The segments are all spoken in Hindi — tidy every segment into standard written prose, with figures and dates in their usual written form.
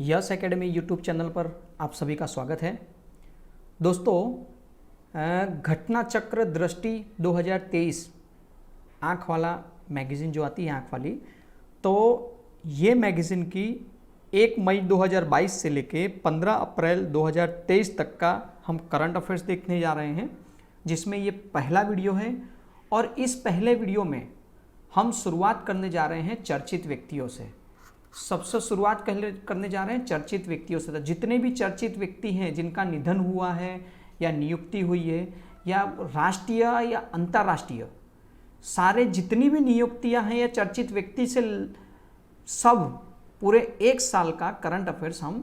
यस एकेडमी यूट्यूब चैनल पर आप सभी का स्वागत है। दोस्तों, घटना चक्र दृष्टि 2023 आँख वाला मैगज़ीन जो आती है, आँख वाली, तो ये मैगज़ीन की 1 मई 2022 से लेके 15 अप्रैल 2023 तक का हम करंट अफेयर्स देखने जा रहे हैं, जिसमें ये पहला वीडियो है। और इस पहले वीडियो में हम शुरुआत करने जा रहे हैं चर्चित व्यक्तियों से। सबसे शुरुआत करने जा रहे हैं चर्चित व्यक्तियों से। तो जितने भी चर्चित व्यक्ति हैं जिनका निधन हुआ है या नियुक्ति हुई है या राष्ट्रीय या अंतर्राष्ट्रीय, सारे जितनी भी नियुक्तियां हैं या चर्चित व्यक्ति से सब पूरे 1 साल का करंट अफेयर्स हम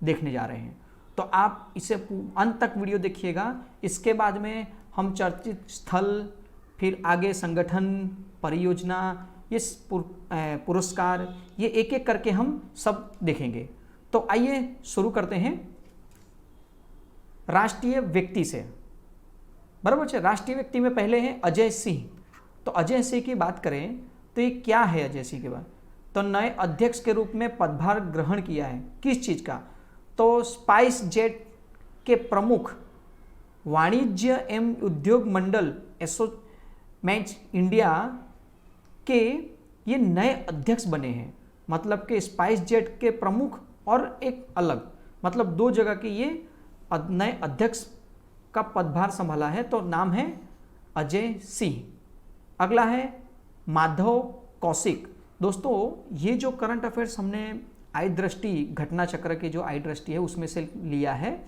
देखने जा रहे हैं। तो आप इसे अंत तक वीडियो देखिएगा। इसके बाद में हम चर्चित स्थल, फिर आगे संगठन, परियोजना, ये पुरस्कार, ये एक एक करके हम सब देखेंगे। तो आइए शुरू करते हैं राष्ट्रीय व्यक्ति से। बराबर है। राष्ट्रीय व्यक्ति में पहले हैं अजय सिंह। तो अजय सिंह की बात करें तो ये क्या है अजय सिंह के बाद? तो नए अध्यक्ष के रूप में पदभार ग्रहण किया है। किस चीज़ का? तो स्पाइस जेट के प्रमुख वाणिज्य एवं उद्योग मंडल एसोचैम्स इंडिया के ये नए अध्यक्ष बने हैं। मतलब कि स्पाइस जेट के प्रमुख और एक अलग, मतलब 2 जगह के ये नए अध्यक्ष का पदभार संभाला है। तो नाम है अजय सिंह। अगला है माधव कौशिक। दोस्तों, ये जो करंट अफेयर्स हमने आई दृष्टि, घटना चक्र के जो आई दृष्टि है उसमें से लिया है।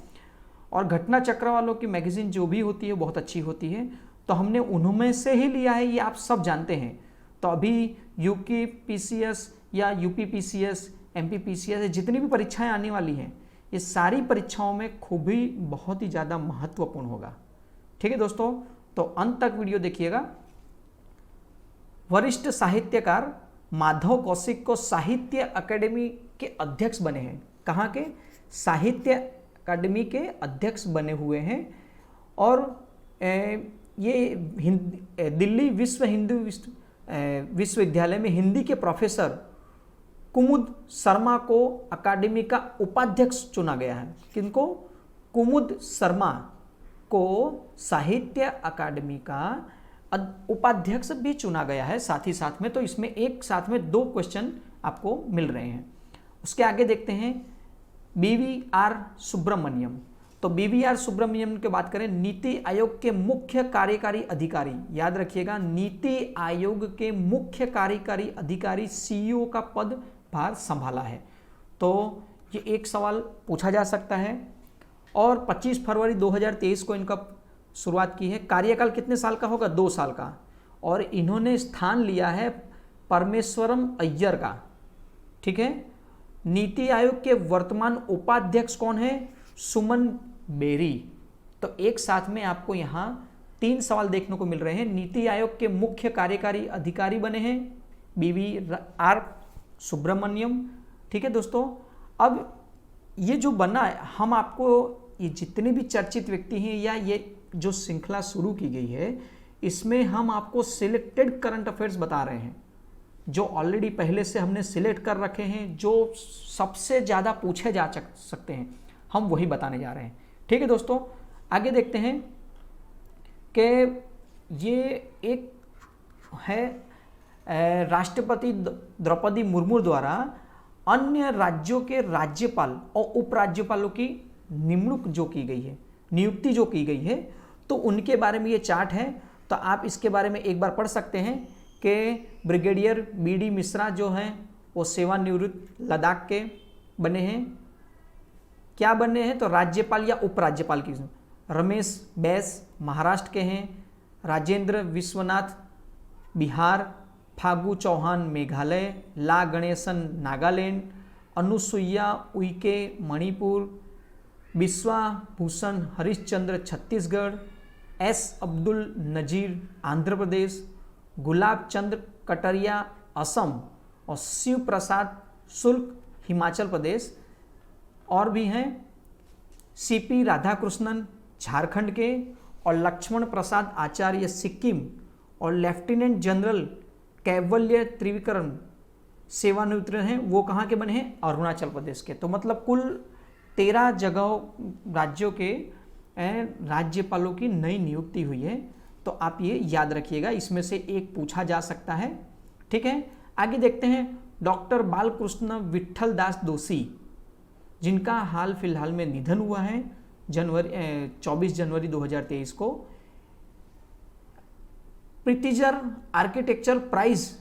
और घटना चक्र वालों की मैगजीन जो भी होती है बहुत अच्छी होती है, तो हमने उनमें से ही लिया है, ये आप सब जानते हैं। तो अभी यूकी पीसीएस या यूपी पीसीएस, एमपी पीसीएस, जितनी भी परीक्षाएं आने वाली हैं, ये सारी परीक्षाओं में खूब ही बहुत ही ज़्यादा महत्वपूर्ण होगा। ठीक है दोस्तों, तो अंत तक वीडियो देखिएगा। वरिष्ठ साहित्यकार माधव कौशिक को साहित्य अकादमी के अध्यक्ष बने हैं। कहाँ के? साहित्य अकादमी के अध्यक्ष बने हुए हैं। और ये दिल्ली विश्वविद्यालय में हिंदी के प्रोफेसर कुमुद शर्मा को अकादमी का उपाध्यक्ष चुना गया है। किनको? कुमुद शर्मा को साहित्य अकादमी का उपाध्यक्ष भी चुना गया है साथ ही साथ में। तो इसमें एक साथ में 2 क्वेश्चन आपको मिल रहे हैं। उसके आगे देखते हैं BVR सुब्रमण्यम। तो BVR सुब्रमण्यम की बात करें, नीति आयोग के मुख्य कार्यकारी अधिकारी। याद रखिएगा, नीति आयोग के मुख्य कार्यकारी अधिकारी CEO का पदभार संभाला है। तो ये एक सवाल पूछा जा सकता है। और 25 फरवरी 2023 को इनका शुरुआत की है। कार्यकाल कितने साल का होगा? 2 साल का। और इन्होंने स्थान लिया है परमेश्वरम अय्यर का। ठीक है। नीति आयोग के वर्तमान उपाध्यक्ष कौन है? सुमन बेरी। तो एक साथ में आपको यहाँ 3 सवाल देखने को मिल रहे हैं। नीति आयोग के मुख्य कार्यकारी अधिकारी बने हैं BVR सुब्रमण्यम। ठीक है दोस्तों, अब ये जो बना है, हम आपको ये जितने भी चर्चित व्यक्ति हैं या ये जो श्रृंखला शुरू की गई है, इसमें हम आपको सिलेक्टेड करंट अफेयर्स बता रहे हैं जो ऑलरेडी पहले से हमने सिलेक्ट कर रखे हैं, जो सबसे ज़्यादा पूछे जा सकते हैं, हम वही बताने जा रहे हैं। ठीक है दोस्तों, आगे देखते हैं कि ये एक है राष्ट्रपति द्रौपदी मुर्मू द्वारा अन्य राज्यों के राज्यपाल और उपराज्यपालों की नियुक्ति जो की गई है, तो उनके बारे में ये चार्ट है। तो आप इसके बारे में एक बार पढ़ सकते हैं कि ब्रिगेडियर BD मिश्रा जो हैं वो सेवानिवृत्त लद्दाख के बने हैं। क्या बने हैं? तो राज्यपाल या उपराज्यपाल की। रमेश बैस महाराष्ट्र के हैं। राजेंद्र विश्वनाथ बिहार। फागू चौहान मेघालय। ला गणेशन नागालैंड। अनुसुईया उइके मणिपुर। विश्वाभूषण हरिश्चंद्र छत्तीसगढ़। S अब्दुल नजीर आंध्र प्रदेश। गुलाब चंद्र कटरिया असम। और शिव प्रसाद शुक्ल हिमाचल प्रदेश। और भी हैं CP राधाकृष्णन झारखंड के, और लक्ष्मण प्रसाद आचार्य सिक्किम, और लेफ्टिनेंट जनरल कैवल्य त्रिविक्रम सेवानिवृत्त हैं वो कहाँ के बने हैं? अरुणाचल प्रदेश के। तो मतलब कुल 13 जगह राज्यों के राज्यपालों की नई नियुक्ति हुई है। तो आप ये याद रखिएगा, इसमें से एक पूछा जा सकता है। ठीक है, आगे देखते हैं डॉक्टर बालकृष्ण विट्ठल दास दोषी, जिनका हाल फिलहाल में निधन हुआ है 24 जनवरी 2023 को। प्रितिजर आर्किटेक्चर प्राइज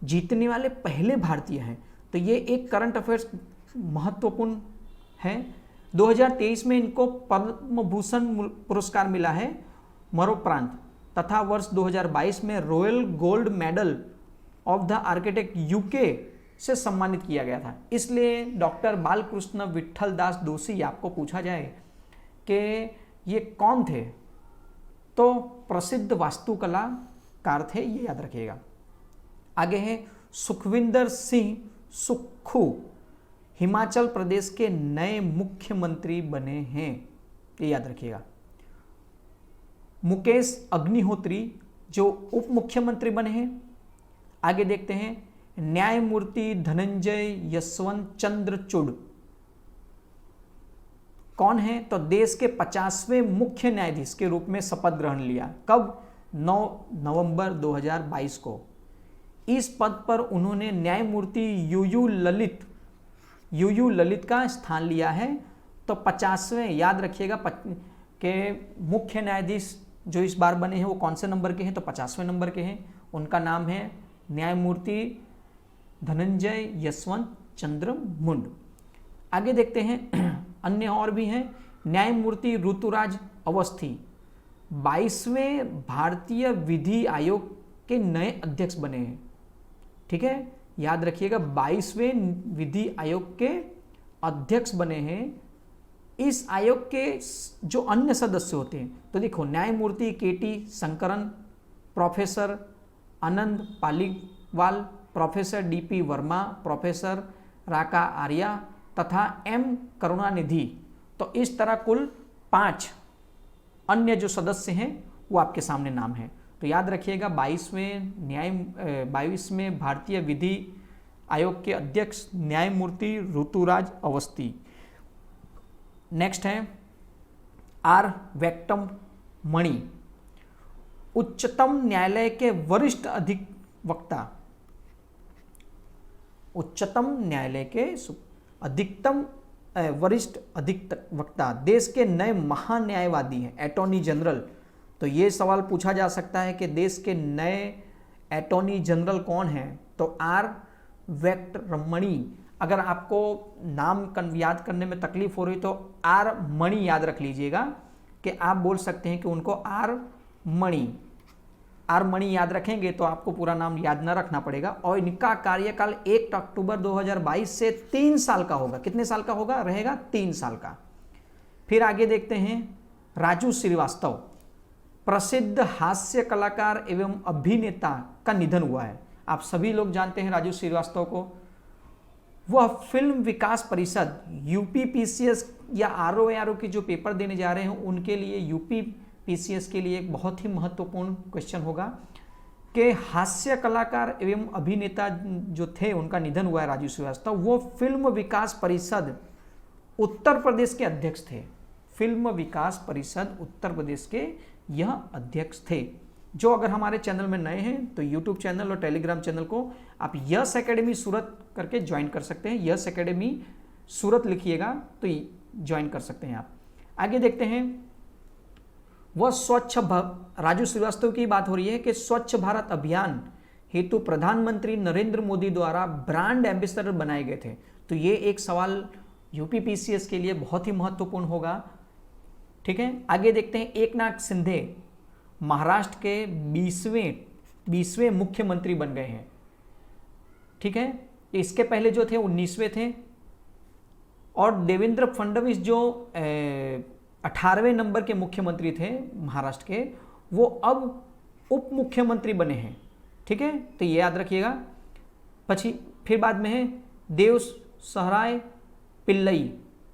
जीतने वाले पहले भारतीय हैं। तो ये एक करंट अफेयर्स महत्वपूर्ण है। 2023 में इनको पद्म भूषण पुरस्कार मिला है मरणोपरांत, तथा वर्ष 2022 में royal gold medal of the architect UK से सम्मानित किया गया था। इसलिए डॉक्टर बालकृष्ण विट्ठल दास दोषी आपको पूछा जाए कि ये कौन थे, तो प्रसिद्ध वास्तुकलाकार थे, ये याद रखिएगा। आगे है सुखविंदर सिंह सुक्खू, हिमाचल प्रदेश के नए मुख्यमंत्री बने हैं, ये याद रखिएगा। मुकेश अग्निहोत्री जो उप मुख्यमंत्री बने हैं। आगे देखते हैं न्यायमूर्ति धनंजय यशवंत चंद्रचूड़ कौन है? तो देश के 50वें मुख्य न्यायाधीश के रूप में शपथ ग्रहण लिया। कब? 9 नवंबर 2022 को। इस पद पर उन्होंने न्यायमूर्ति यूयू ललित का स्थान लिया है। तो 50वें याद रखिएगा के मुख्य न्यायाधीश जो इस बार बने हैं वो कौन से नंबर के हैं? तो 50वें नंबर के हैं। उनका नाम है न्यायमूर्ति धनंजय यशवंत चंद्रमुंड। आगे देखते हैं अन्य और भी हैं। न्यायमूर्ति ऋतुराज अवस्थी 22वें भारतीय विधि आयोग के नए अध्यक्ष बने हैं। ठीक है, याद रखिएगा 22वें विधि आयोग के अध्यक्ष बने हैं। इस आयोग के जो अन्य सदस्य होते हैं, तो देखो न्यायमूर्ति KT Shankaran, professor Anand Paliwal, professor DP Verma, professor Raka Arya तथा एम करुणानिधि। तो इस तरह कुल 5 अन्य जो सदस्य हैं वो आपके सामने नाम है। तो याद रखिएगा 22वें भारतीय विधि आयोग के अध्यक्ष न्यायमूर्ति ऋतुराज अवस्थी। नेक्स्ट है आर वेंकटमणि, उच्चतम न्यायालय के वरिष्ठ अधिवक्ता, उच्चतम न्यायालय के वरिष्ठ अधिवक्ता, देश के नए महान्यायवादी हैं, अटॉर्नी जनरल। तो ये सवाल पूछा जा सकता है कि देश के नए अटॉर्नी जनरल कौन हैं? तो आर वेंकटरमणि। अगर आपको नाम याद करने में तकलीफ हो रही तो आर मणि याद रख लीजिएगा, कि आप बोल सकते हैं कि उनको आर मणि याद रखेंगे तो आपको पूरा नाम याद न रखना पड़ेगा। और इनका कार्यकाल 1 अक्टूबर 2022 से 3 साल का होगा। कितने साल का होगा? रहेगा 3 साल का। फिर आगे देखते हैं राजू श्रीवास्तव, प्रसिद्ध हास्य कलाकार एवं अभिनेता का निधन हुआ है। आप सभी लोग जानते हैं राजू श्रीवास्तव को। वह फिल्म विकास परिषद यूपीपीसीएस या आरओ की जो पेपर देने जा रहे हैं उनके लिए, यूपीपीसीएस के लिए एक बहुत ही महत्वपूर्ण क्वेश्चन होगा कि हास्य कलाकार एवं अभिनेता जो थे उनका निधन हुआ है राजू श्रीवास्तव। वो फिल्म विकास परिषद उत्तर प्रदेश के अध्यक्ष थे। फिल्म विकास परिषद उत्तर प्रदेश के यह अध्यक्ष थे। जो अगर हमारे चैनल में नए हैं तो यूट्यूब चैनल और टेलीग्राम चैनल को आप यस एकेडमी सूरत करके ज्वाइन कर सकते हैं। यस एकेडमी सूरत लिखिएगा तो ज्वाइन कर सकते हैं आप। आगे देखते हैं वह राजू श्रीवास्तव की बात हो रही है कि स्वच्छ भारत अभियान हेतु प्रधानमंत्री नरेंद्र मोदी द्वारा ब्रांड एम्बेसडर बनाए गए थे। तो ये एक सवाल यूपीपीसीएस के लिए बहुत ही महत्वपूर्ण होगा। ठीक है, आगे देखते हैं एकनाथ शिंदे महाराष्ट्र के 20वें मुख्यमंत्री बन गए हैं। ठीक है, इसके पहले जो थे 19वें थे। और देवेंद्र फडणवीस जो 18वें नंबर के मुख्यमंत्री थे महाराष्ट्र के, वो अब उप मुख्यमंत्री बने हैं। ठीक है, तो ये याद रखिएगा। फिर बाद में है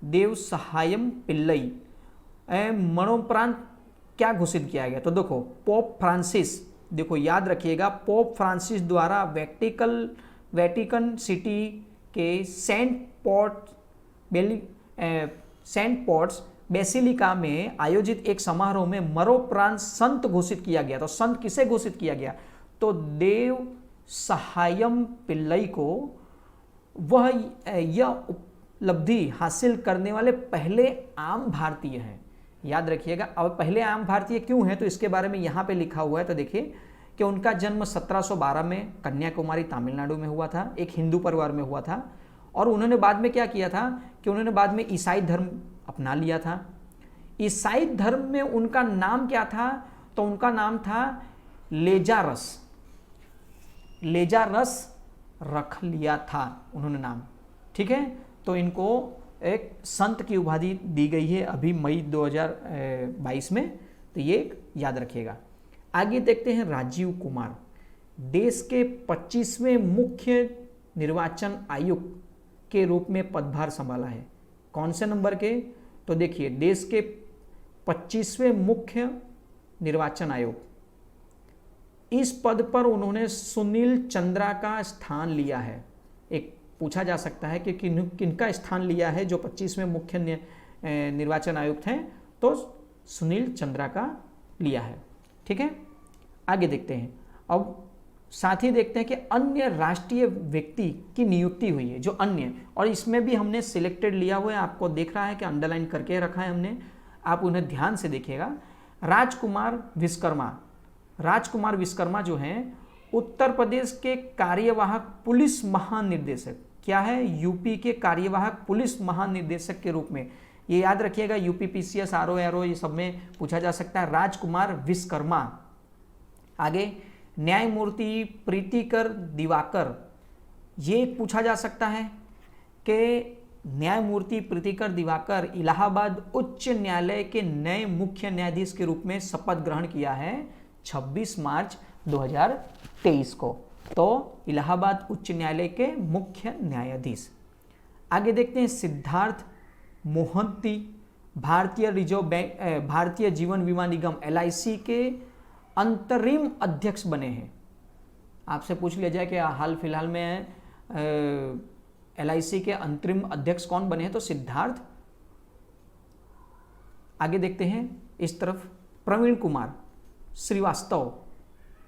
देव सहायम पिल्लई मरणोपरांत क्या घोषित किया गया? तो देखो पोप फ्रांसिस, देखो याद रखिएगा पोप फ्रांसिस द्वारा वेटिकन सिटी के सेंट पॉट्स बेसिलिका में आयोजित एक समारोह में मरणोपरांत संत घोषित किया गया। तो संत किसे घोषित किया गया? तो देव सहायम पिल्लई को वह यह उपलब्धि हासिल करने वाले पहले आम भारतीय हैं। याद रखिएगा। अब पहले आम भारतीय क्यों हैं तो इसके बारे में यहाँ पे लिखा हुआ है। तो देखिए कि उनका जन्म 1712 में कन्याकुमारी तमिलनाडु में हुआ था, एक हिंदू परिवार में हुआ था। और उन्होंने बाद में क्या किया था कि उन्होंने बाद में ईसाई धर्म अपना लिया था। ईसाई धर्म में उनका नाम क्या था? तो उनका नाम था लेजारस। लेजारस रख लिया था उन्होंने नाम। ठीक है, तो इनको एक संत की उपाधि दी गई है अभी मई 2022 में। तो ये याद रखिएगा। आगे देखते हैं राजीव कुमार, देश के 25वें मुख्य निर्वाचन आयुक्त के रूप में पदभार संभाला है। कौन से नंबर के? तो देखिए देश के 25वें मुख्य निर्वाचन आयुक्त, इस पद पर उन्होंने सुनील चंद्रा का स्थान लिया है। एक पूछा जा सकता है कि किनका स्थान लिया है जो 25वें मुख्य निर्वाचन आयुक्त हैं, तो सुनील चंद्रा का लिया है। ठीक है, आगे देखते हैं। अब साथ ही देखते हैं कि अन्य राष्ट्रीय व्यक्ति की नियुक्ति हुई है, जो अन्य, और इसमें भी हमने सिलेक्टेड लिया हुआ है, आपको देख रहा है कि अंडरलाइन करके रखा है हमने, आप उन्हें ध्यान से देखिएगा। राजकुमार विश्वकर्मा जो हैं उत्तर प्रदेश के कार्यवाहक पुलिस महानिदेशक, क्या है? यूपी के कार्यवाहक पुलिस महानिदेशक के रूप में, ये याद रखिएगा, यूपी पीसीएस आरओ ये सब में पूछा जा सकता है, राजकुमार विश्वकर्मा। आगे न्यायमूर्ति प्रीतिकर दिवाकर, ये पूछा जा सकता है कि न्यायमूर्ति प्रीतिकर दिवाकर इलाहाबाद उच्च न्यायालय के नए मुख्य न्यायाधीश के रूप में शपथ ग्रहण किया है 26 मार्च 2023 को। तो इलाहाबाद उच्च न्यायालय के मुख्य न्यायाधीश। आगे देखते हैं सिद्धार्थ मोहंती, भारतीय रिजर्व बैंक भारतीय जीवन बीमा निगम LIC के अंतरिम अध्यक्ष बने हैं। आपसे पूछ लिया जाए कि हाल फिलहाल में LIC के अंतरिम अध्यक्ष कौन बने हैं, तो सिद्धार्थ। आगे देखते हैं इस तरफ प्रवीण कुमार श्रीवास्तव,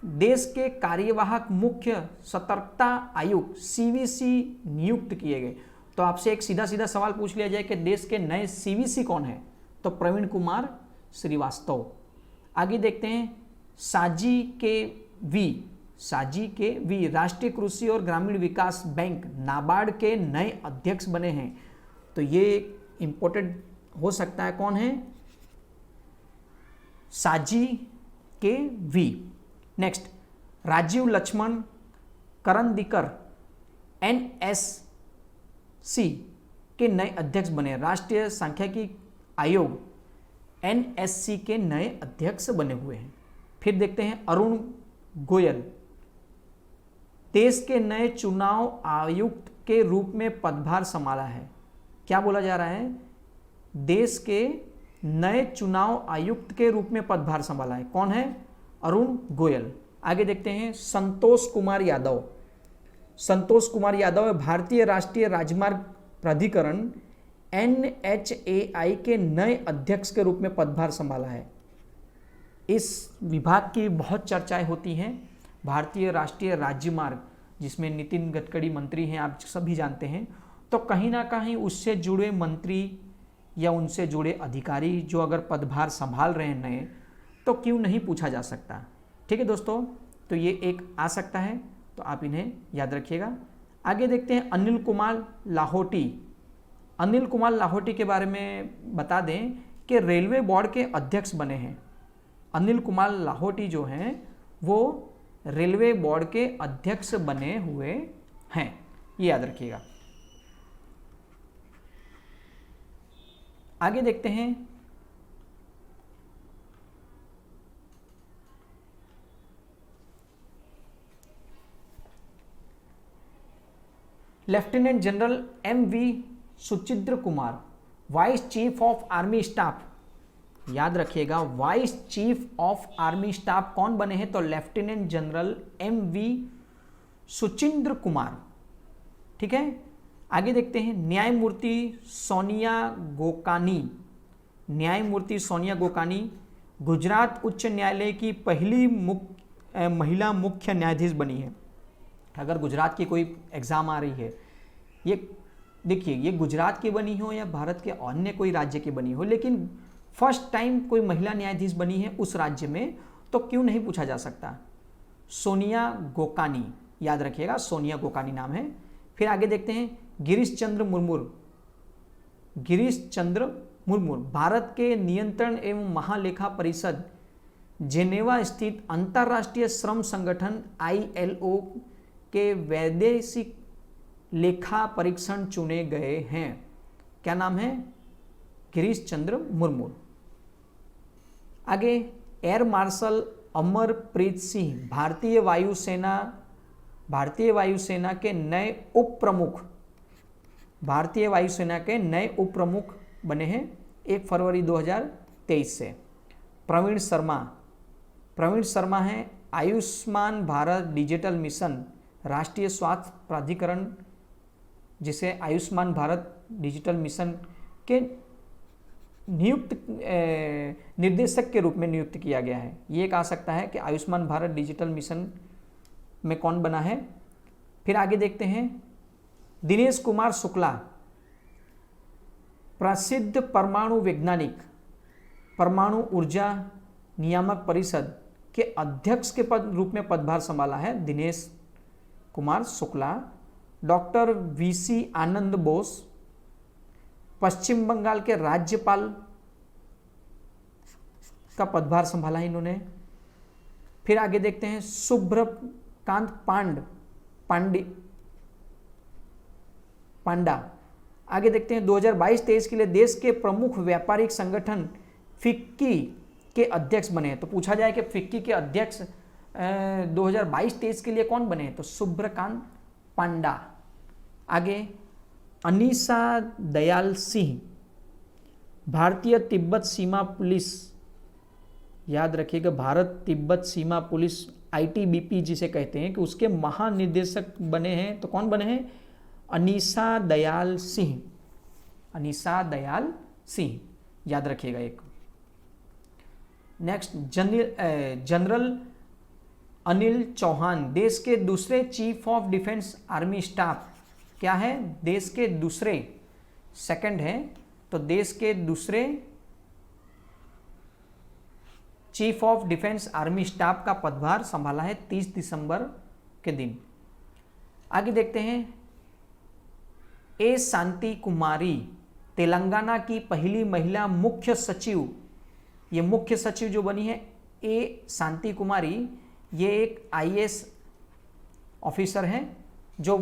देश के कार्यवाहक मुख्य सतर्कता आयुक्त CVC नियुक्त किए गए। तो आपसे एक सीधा सीधा सवाल पूछ लिया जाए कि देश के नए CVC कौन है, तो प्रवीण कुमार श्रीवास्तव। आगे देखते हैं साजी के वी राष्ट्रीय कृषि और ग्रामीण विकास बैंक नाबार्ड के नए अध्यक्ष बने हैं। तो ये इंपॉर्टेंट हो सकता है, कौन है? Saji K V. Next Rajiv Laxman Karandikar NSC के नए अध्यक्ष बने, राष्ट्रीय सांख्यिकी आयोग NSC के नए अध्यक्ष बने हुए हैं। फिर देखते हैं अरुण गोयल, देश के नए चुनाव आयुक्त के रूप में पदभार संभाला है। क्या बोला जा रहा है? देश के नए चुनाव आयुक्त के रूप में पदभार संभाला है। कौन है? अरुण गोयल। आगे देखते हैं संतोष कुमार यादव भारतीय राष्ट्रीय राजमार्ग प्राधिकरण NHAI के नए अध्यक्ष के रूप में पदभार संभाला है। इस विभाग की बहुत चर्चाएं होती हैं। भारतीय राष्ट्रीय राजमार्ग, जिसमें नितिन गडकरी मंत्री हैं, आप सभी जानते हैं, तो कहीं ना कहीं उससे जुड़े मंत्री या उनसे जुड़े अधिकारी जो अगर पदभार संभाल रहे हैं नए, तो क्यों नहीं पूछा जा सकता। ठीक है दोस्तों, तो ये एक आ सकता है, तो आप इन्हें याद रखिएगा। आगे देखते हैं अनिल कुमार लाहोटी के बारे में बता दें कि रेलवे बोर्ड के अध्यक्ष बने हैं। अनिल कुमार लाहोटी जो हैं वो रेलवे बोर्ड के अध्यक्ष बने हुए हैं, ये याद रखिएगा। आगे देखते हैं lieutenant general MV Suchindra Kumar, vice chief of army staff. याद रखिएगा, vice chief of army staff कौन बने हैं? तो lieutenant general MV Suchindra Kumar. ठीक है। आगे देखते हैं न्यायमूर्ति सोनिया गोकानी। न्यायमूर्ति सोनिया गोकानी गुजरात उच्च न्यायालय की पहली महिला मुख्य न्यायाधीश बनी है। अगर गुजरात की कोई एग्ज़ाम आ रही है, ये देखिए ये गुजरात की बनी हो या भारत के अन्य कोई राज्य की बनी हो, लेकिन फर्स्ट टाइम कोई महिला न्यायाधीश बनी है उस राज्य में, तो क्यों नहीं पूछा जा सकता। सोनिया गोकानी, याद रखिएगा सोनिया गोकानी नाम है। फिर आगे देखते हैं गिरीश चंद्र मुर्मू। गिरीश चंद्र मुर्मू भारत के नियंत्रण एवं महालेखा परिषद जेनेवा स्थित अंतर्राष्ट्रीय श्रम संगठन ILO के वैदेशिक लेखा परीक्षण चुने गए हैं। क्या नाम है? गिरीश चंद्र मुर्मू। आगे एयर मार्शल अमरप्रीत सिंह भारतीय वायुसेना के नए उप प्रमुख बने हैं 1 फरवरी 2023 से। प्रवीण शर्मा हैं आयुष्मान भारत डिजिटल मिशन राष्ट्रीय स्वास्थ्य प्राधिकरण, जिसे आयुष्मान भारत डिजिटल मिशन के नियुक्त निर्देशक के रूप में नियुक्त किया गया है। ये कहा सकता है कि आयुष्मान भारत डिजिटल मिशन में कौन बना है। फिर आगे देखते हैं दिनेश कुमार शुक्ला प्रसिद्ध परमाणु वैज्ञानिक, परमाणु ऊर्जा नियामक परिषद के अध्यक्ष के रूप में पदभार संभाला है दिनेश कुमार शुक्ला। डॉक्टर VC आनंद बोस पश्चिम बंगाल के राज्यपाल का पदभार संभाला है इन्होंने। फिर आगे देखते हैं शुभ्रकांत पांडा। आगे देखते हैं 2022-23 के लिए देश के प्रमुख व्यापारिक संगठन फिक्की के अध्यक्ष बने हैं। तो पूछा जाए कि फिक्की के अध्यक्ष 2022-23 के लिए कौन बने हैं, तो शुभ्रकांत पांडा। आगे अनीसा दयाल सिंह भारतीय तिब्बत सीमा पुलिस, याद रखिएगा भारत तिब्बत सीमा पुलिस ITBP जिसे कहते हैं, कि उसके महानिदेशक बने हैं। तो कौन बने हैं? अनीसा दयाल सिंह, याद रखिएगा एक। नेक्स्ट जनरल अनिल चौहान देश के दूसरे chief of defence army staff. क्या है? देश के दूसरे, सेकंड है, तो देश के दूसरे chief of defence army staff का पदभार संभाला है 30 दिसंबर के दिन। आगे देखते हैं A शांति कुमारी तेलंगाना की पहली महिला मुख्य सचिव। ये मुख्य सचिव जो बनी है A शांति कुमारी, ये एक IAS ऑफिसर हैं जो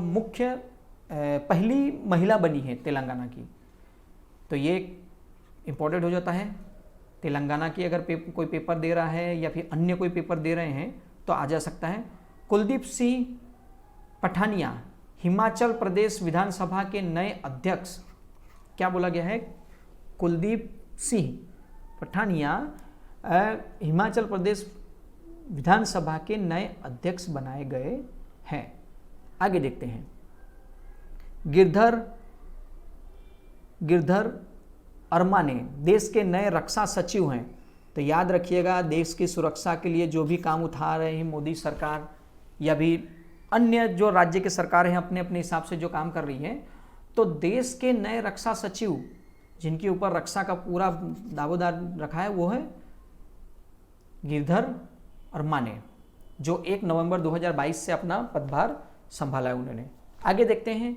पहली महिला बनी है तेलंगाना की। तो ये इम्पोर्टेंट हो जाता है। तेलंगाना की अगर कोई पेपर दे रहा है या फिर अन्य कोई पेपर दे रहे हैं तो आ जा सकता है। कुलदीप सिंह पठानिया हिमाचल प्रदेश विधानसभा के नए अध्यक्ष। क्या बोला गया है? कुलदीप सिंह पठानिया हिमाचल प्रदेश विधानसभा के नए अध्यक्ष बनाए गए हैं। आगे देखते हैं गिरधर अरमाने देश के नए रक्षा सचिव हैं। तो याद रखिएगा देश की सुरक्षा के लिए जो भी काम उठा रहे हैं मोदी सरकार या भी अन्य जो राज्य के सरकार हैं अपने अपने हिसाब से जो काम कर रही है, तो देश के नए रक्षा सचिव जिनके ऊपर रक्षा का पूरा दावेदार रखा है वो है गिरधर अरमाने, जो 1 नवंबर 2022 से अपना पदभार संभाला है उन्होंने। आगे देखते हैं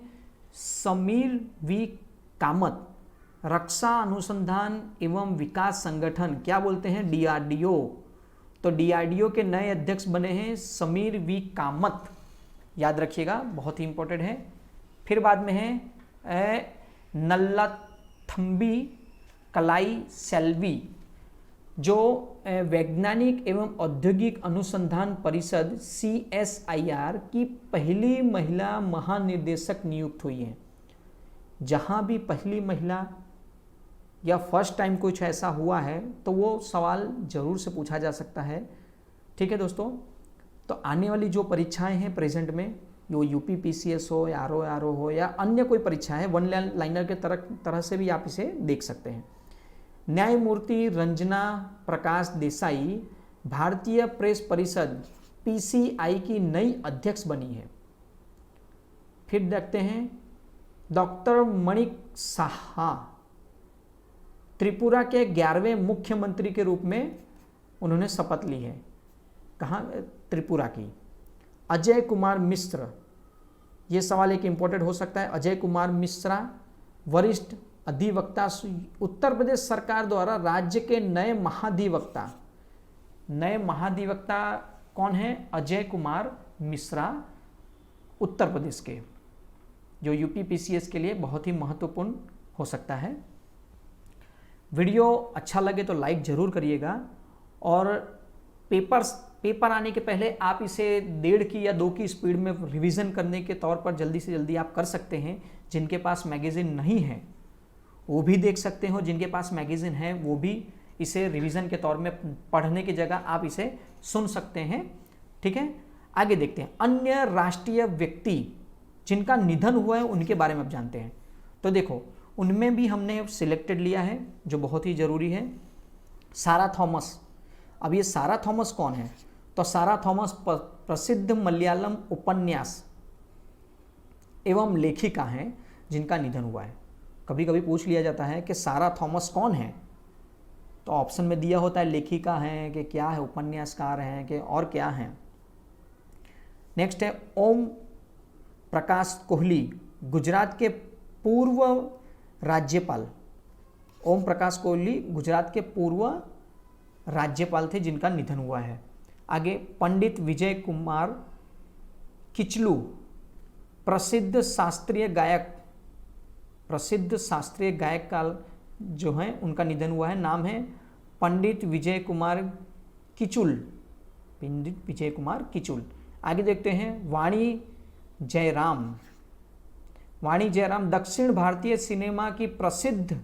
समीर V कामत रक्षा अनुसंधान एवं विकास संगठन, क्या बोलते हैं? DRDO। तो DRDO के नए अध्यक्ष बने हैं समीर V कामत, याद रखिएगा, बहुत ही इंपॉर्टेंट है। फिर बाद में है नल्लाथम्बी कलाई सेल्वी, जो वैज्ञानिक एवं औद्योगिक अनुसंधान परिषद CSIR की पहली महिला महानिदेशक नियुक्त हुई है। जहां भी पहली महिला या फर्स्ट टाइम कुछ ऐसा हुआ है तो वो सवाल जरूर से पूछा जा सकता है। ठीक है दोस्तों, तो आने वाली जो परीक्षाएं हैं प्रेजेंट में वो UP PCS हो या RO हो या अन्य कोई परीक्षा है, वन लाइनर के तरह से भी आप इसे देख सकते हैं। न्यायमूर्ति रंजना प्रकाश देसाई भारतीय प्रेस परिषद PCI की नई अध्यक्ष बनी है। फिर देखते हैं डॉक्टर मणिक साहा त्रिपुरा के 11वें मुख्यमंत्री के रूप में उन्होंने शपथ ली है। कहाँ? त्रिपुरा की। अजय कुमार मिश्र, ये सवाल एक इम्पोर्टेंट हो सकता है। अजय कुमार मिश्रा वरिष्ठ अधिवक्ता, उत्तर प्रदेश सरकार द्वारा राज्य के नए महाधिवक्ता कौन है? अजय कुमार मिश्रा, उत्तर प्रदेश के, जो UP PCS के लिए बहुत ही महत्वपूर्ण हो सकता है। वीडियो अच्छा लगे तो लाइक जरूर करिएगा, और पेपर आने के पहले आप इसे 1.5 की या 2 की स्पीड में रिवीजन करने के तौर पर जल्दी से जल्दी आप कर सकते हैं। जिनके पास मैगज़ीन नहीं है वो भी देख सकते हो, जिनके पास मैगज़ीन है वो भी इसे रिवीजन के तौर में पढ़ने की जगह आप इसे सुन सकते हैं। ठीक है, आगे देखते हैं। अन्य राष्ट्रीय व्यक्ति जिनका निधन हुआ है उनके बारे में आप जानते हैं। तो देखो, उनमें भी हमने सिलेक्टेड लिया है जो बहुत ही ज़रूरी है, सारा थॉमस। अब ये सारा थॉमस कौन है? तो सारा थॉमस प्रसिद्ध मलयालम उपन्यास एवं लेखिका हैं जिनका निधन हुआ है। कभी कभी पूछ लिया जाता है कि सारा थॉमस कौन है, तो ऑप्शन में दिया होता है लेखिका हैं कि क्या है, उपन्यासकार हैं कि और क्या हैं। नेक्स्ट है ओम प्रकाश कोहली, गुजरात के पूर्व राज्यपाल। ओम प्रकाश कोहली गुजरात के पूर्व राज्यपाल थे जिनका निधन हुआ है। आगे पंडित विजय कुमार किचलू, प्रसिद्ध शास्त्रीय गायक का जो है उनका निधन हुआ है। नाम है पंडित विजय कुमार किचुल। आगे देखते हैं वाणी जयराम दक्षिण भारतीय सिनेमा की प्रसिद्ध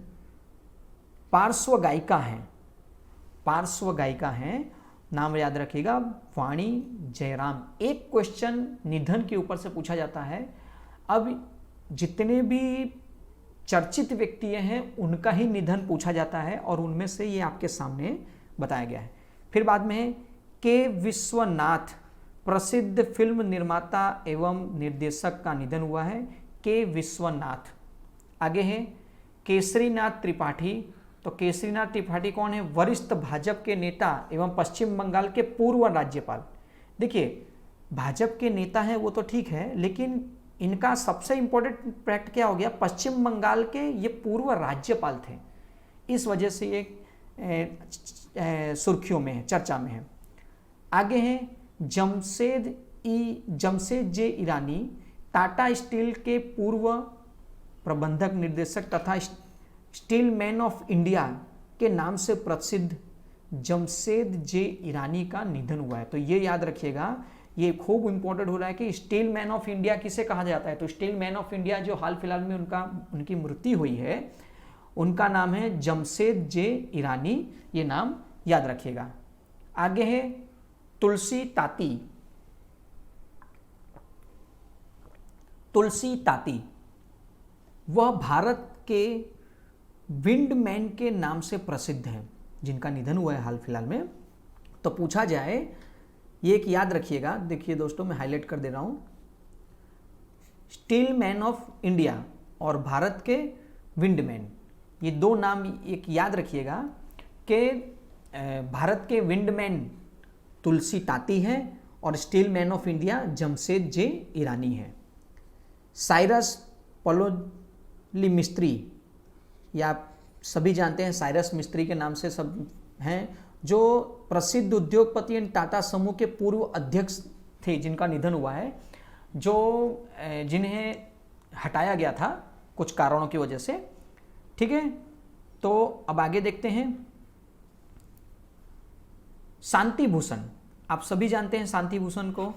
पार्श्व गायिका हैं। नाम याद रखिएगा, वाणी जयराम। एक क्वेश्चन निधन के ऊपर से पूछा जाता है। अब जितने भी चर्चित व्यक्ति हैं उनका ही निधन पूछा जाता है और उनमें से ये आपके सामने बताया गया है। फिर बाद में है के विश्वनाथ, प्रसिद्ध फिल्म निर्माता एवं निर्देशक का निधन हुआ है, के विश्वनाथ। आगे है केसरीनाथ त्रिपाठी। तो केसरीनाथ त्रिपाठी कौन है? वरिष्ठ भाजपा के नेता एवं पश्चिम बंगाल के पूर्व राज्यपाल। देखिए, भाजपा के नेता हैं वो तो ठीक है, लेकिन इनका सबसे इंपॉर्टेंट फैक्ट क्या हो गया? पश्चिम बंगाल के ये पूर्व राज्यपाल थे, इस वजह से ये सुर्खियों में है, चर्चा में है। आगे हैं जमशेद जे ईरानी, टाटा स्टील के पूर्व प्रबंधक निर्देशक तथा स्टील मैन ऑफ इंडिया के नाम से प्रसिद्ध जमशेद जे ईरानी का निधन हुआ है। तो ये याद रखिएगा, ये खूब इंपॉर्टेंट हो रहा है कि स्टील मैन ऑफ इंडिया किसे कहा जाता है। तो स्टील मैन ऑफ इंडिया जो हाल फिलहाल में उनकी मृत्यु हुई है, उनका नाम है जमशेद जे ईरानी, ये नाम याद रखिएगा। आगे है तुलसी ताती, वह भारत के विंडमैन के नाम से प्रसिद्ध हैं जिनका निधन हुआ है हाल फिलहाल में। तो पूछा जाए, ये एक याद रखिएगा, देखिए दोस्तों मैं हाईलाइट कर दे रहा हूं, स्टील मैन ऑफ इंडिया और भारत के विंडमैन, ये दो नाम एक याद रखिएगा कि भारत के विंडमैन तुलसी ताती है और steel man of India Jamshed J Irani है। साइरस पोलोली मिस्त्री, या आप सभी जानते हैं साइरस मिस्त्री के नाम से सब हैं, जो प्रसिद्ध उद्योगपति एवं टाटा समूह के पूर्व अध्यक्ष थे जिनका निधन हुआ है, जिन्हें हटाया गया था कुछ कारणों की वजह से। ठीक है, तो अब आगे देखते हैं शांति भूषण, आप सभी जानते हैं शांति भूषण को।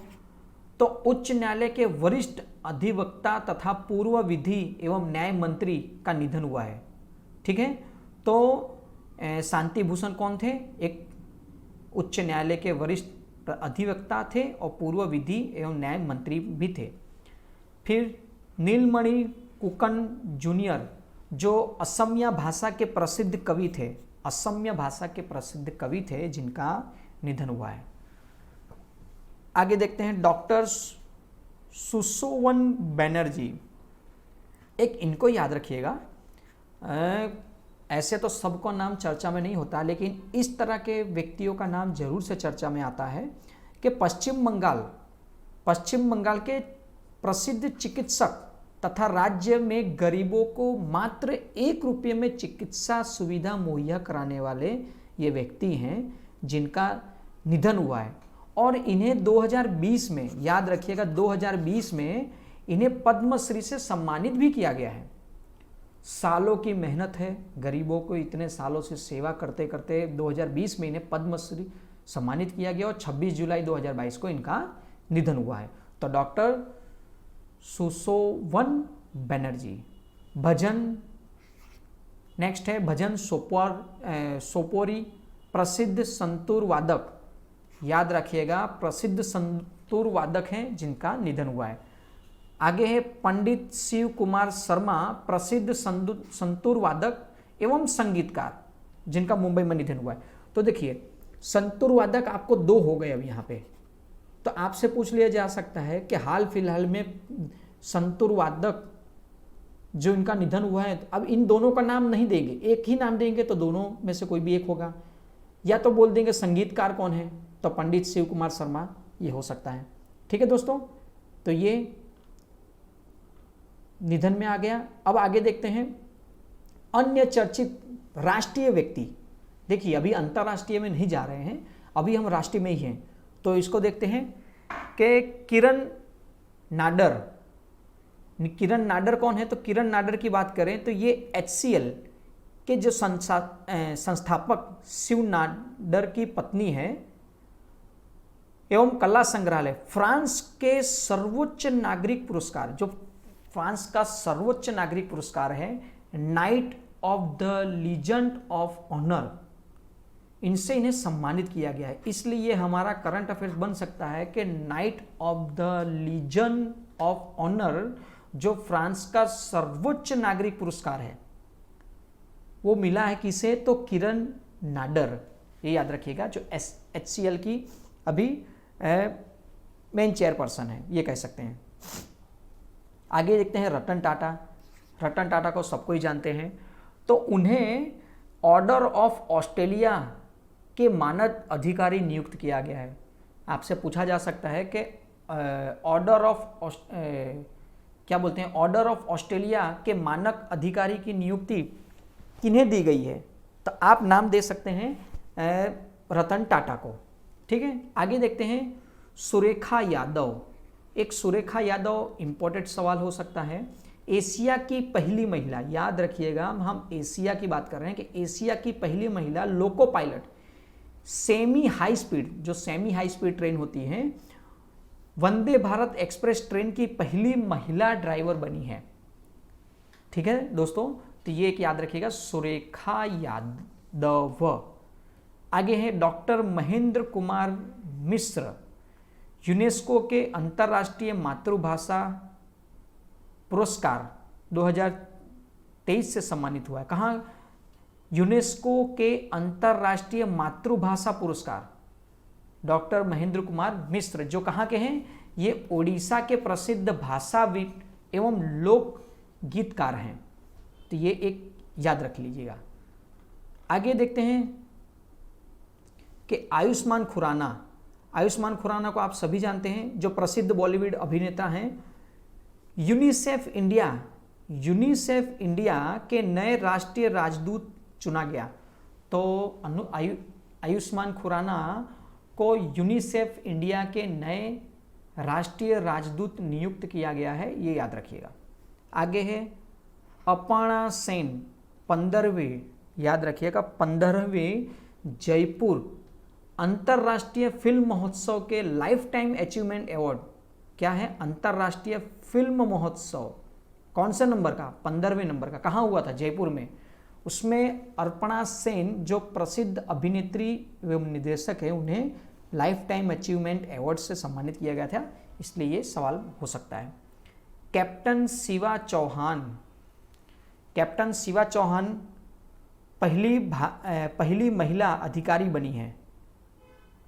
तो उच्च न्यायालय के वरिष्ठ अधिवक्ता तथा पूर्व विधि एवं न्याय मंत्री का निधन हुआ है। ठीक है, तो शांति भूषण कौन थे? एक उच्च न्यायालय के वरिष्ठ अधिवक्ता थे और पूर्व विधि एवं न्याय मंत्री भी थे। फिर नीलमणि कुकन जूनियर जो असमिया भाषा के प्रसिद्ध कवि थे, असमिया भाषा के प्रसिद्ध कवि थे जिनका निधन हुआ है। आगे देखते हैं डॉक्टर सुशोवन बनर्जी। एक इनको याद रखिएगा, ऐसे तो सबका नाम चर्चा में नहीं होता, लेकिन इस तरह के व्यक्तियों का नाम जरूर से चर्चा में आता है कि पश्चिम बंगाल के प्रसिद्ध चिकित्सक तथा राज्य में गरीबों को मात्र 1 रुपये में चिकित्सा सुविधा मुहैया कराने वाले ये व्यक्ति हैं जिनका निधन हुआ है। और इन्हें 2020 में, याद रखिएगा 2020 में इन्हें पद्मश्री से सम्मानित भी किया गया है। सालों की मेहनत है, गरीबों को इतने सालों से सेवा करते करते 2020 में इन्हें पद्मश्री सम्मानित किया गया और 26 जुलाई 2022 को इनका निधन हुआ है। तो डॉक्टर सुशोवन बनर्जी। भजन नेक्स्ट है भजन सोपोरी, प्रसिद्ध संतूर वादक, याद रखिएगा प्रसिद्ध संतूर वादक हैं जिनका निधन हुआ है। आगे है पंडित शिव कुमार शर्मा, प्रसिद्ध संतूर वादक एवं संगीतकार जिनका मुंबई में निधन हुआ है। तो देखिए संतूर वादक आपको 2 हो गए अब यहाँ पे। तो आपसे पूछ लिया जा सकता है कि हाल फिलहाल में संतूर वादक जो इनका निधन हुआ है, अब इन दोनों का नाम नहीं देंगे, एक ही नाम देंगे तो दोनों में से कोई भी एक होगा, या तो बोल देंगे संगीतकार कौन है, तो पंडित शिव कुमार शर्मा ये हो सकता है। ठीक है दोस्तों, तो ये निधन में आ गया। अब आगे देखते हैं अन्य चर्चित राष्ट्रीय व्यक्ति। देखिए अभी अंतर्राष्ट्रीय में नहीं जा रहे हैं, अभी हम राष्ट्रीय में ही हैं। तो इसको देखते हैं कि किरण नाडर कौन है। तो किरण नाडर की बात करें तो ये HCL के जो संस्थापक शिव नाडर की पत्नी है एवं कला संग्रहालय, फ्रांस के सर्वोच्च नागरिक पुरस्कार, जो फ्रांस का सर्वोच्च नागरिक पुरस्कार है knight of the legend of honour, इनसे इन्हें सम्मानित किया गया है। इसलिए हमारा करंट अफेयर्स बन सकता है कि knight of the legion of honour जो फ्रांस का सर्वोच्च नागरिक पुरस्कार है वो मिला है किसे, तो किरण नाडर, ये याद रखिएगा, जो HCL की अभी मेन चेयरपर्सन है, ये कह सकते हैं। आगे देखते हैं रतन टाटा। रतन टाटा को सबको ही जानते हैं। तो उन्हें ऑर्डर ऑफ ऑस्ट्रेलिया के मानद अधिकारी नियुक्त किया गया है। आपसे पूछा जा सकता है कि ऑर्डर ऑफ ऑस्ट्रेलिया के मानक अधिकारी की नियुक्ति किन्हें दी गई है, तो आप नाम दे सकते हैं रतन टाटा को। ठीक है, आगे देखते हैं सुरेखा यादव। एक सुरेखा यादव इंपॉर्टेंट सवाल हो सकता है। एशिया की पहली महिला, याद रखिएगा हम एशिया की बात कर रहे हैं कि एशिया की पहली महिला loco pilot, semi high speed train होती है, वंदे भारत एक्सप्रेस ट्रेन की पहली महिला ड्राइवर बनी है। ठीक है दोस्तों, तो ये एक याद रखिएगा सुरेखा यादव। आगे है डॉक्टर महेंद्र कुमार मिश्र, यूनेस्को के अंतर्राष्ट्रीय मातृभाषा पुरस्कार 2023 से सम्मानित हुआ है। कहाँ? यूनेस्को के अंतर्राष्ट्रीय मातृभाषा पुरस्कार डॉक्टर महेंद्र कुमार मिश्र, जो कहाँ के हैं? ये ओडिशा के प्रसिद्ध भाषाविद एवं लोक गीतकार हैं। तो ये एक याद रख लीजिएगा। आगे देखते हैं कि आयुष्मान खुराना को आप सभी जानते हैं, जो प्रसिद्ध बॉलीवुड अभिनेता हैं। यूनिसेफ इंडिया के नए राष्ट्रीय राजदूत चुना गया। तो आयुष्मान खुराना को यूनिसेफ इंडिया के नए राष्ट्रीय राजदूत नियुक्त किया गया है, ये याद रखिएगा। आगे है अपर्णा सेन, 15वें, याद रखिएगा 15वें जयपुर अंतर्राष्ट्रीय फिल्म महोत्सव के लाइफ टाइम अचीवमेंट अवार्ड। क्या है? अंतर्राष्ट्रीय फिल्म महोत्सव। कौन से नंबर का? 15वें नंबर का। कहाँ हुआ था? जयपुर में। उसमें अर्पणा सेन जो प्रसिद्ध अभिनेत्री एवं निर्देशक है, उन्हें लाइफ टाइम अचीवमेंट अवार्ड से सम्मानित किया गया था, इसलिए ये सवाल हो सकता है। कैप्टन शिवा चौहान। कैप्टन शिवा चौहान पहली महिला अधिकारी बनी है।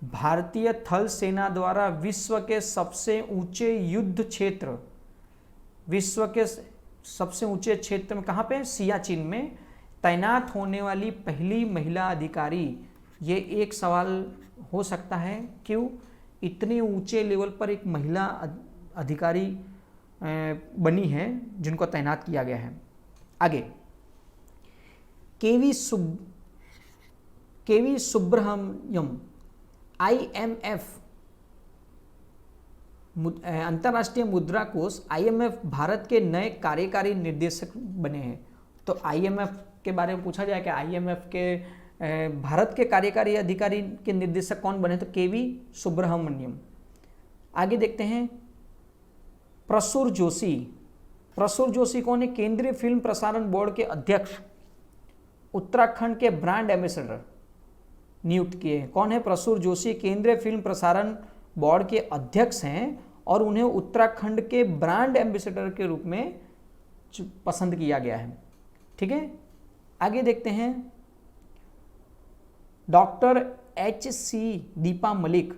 भारतीय थल सेना द्वारा विश्व के सबसे ऊंचे युद्ध क्षेत्र, विश्व के सबसे ऊंचे क्षेत्र में कहाँ पे, सियाचिन में तैनात होने वाली पहली महिला अधिकारी। ये एक सवाल हो सकता है, क्यों इतने ऊंचे लेवल पर एक महिला अधिकारी बनी है जिनको तैनात किया गया है। आगे केवी सुब्रमण्यम IMF अंतर्राष्ट्रीय मुद्रा कोष IMF भारत के नए कार्यकारी निर्देशक बने हैं। तो IMF के बारे में पूछा जाए कि IMF के भारत के कार्यकारी अधिकारी के निर्देशक कौन बने, तो केवी सुब्रमण्यम। आगे देखते हैं प्रसूर जोशी। प्रसूर जोशी कौन है, केंद्रीय फिल्म प्रसारण बोर्ड के अध्यक्ष, उत्तराखंड के ब्रांड एम्बेसडर नियुक्त किए हैं। कौन है, प्रसूर जोशी केंद्रीय फिल्म प्रसारण बोर्ड के अध्यक्ष हैं और उन्हें उत्तराखंड के ब्रांड एम्बेसडर के रूप में पसंद किया गया है। ठीक है, आगे देखते हैं डॉक्टर HC दीपा मलिक।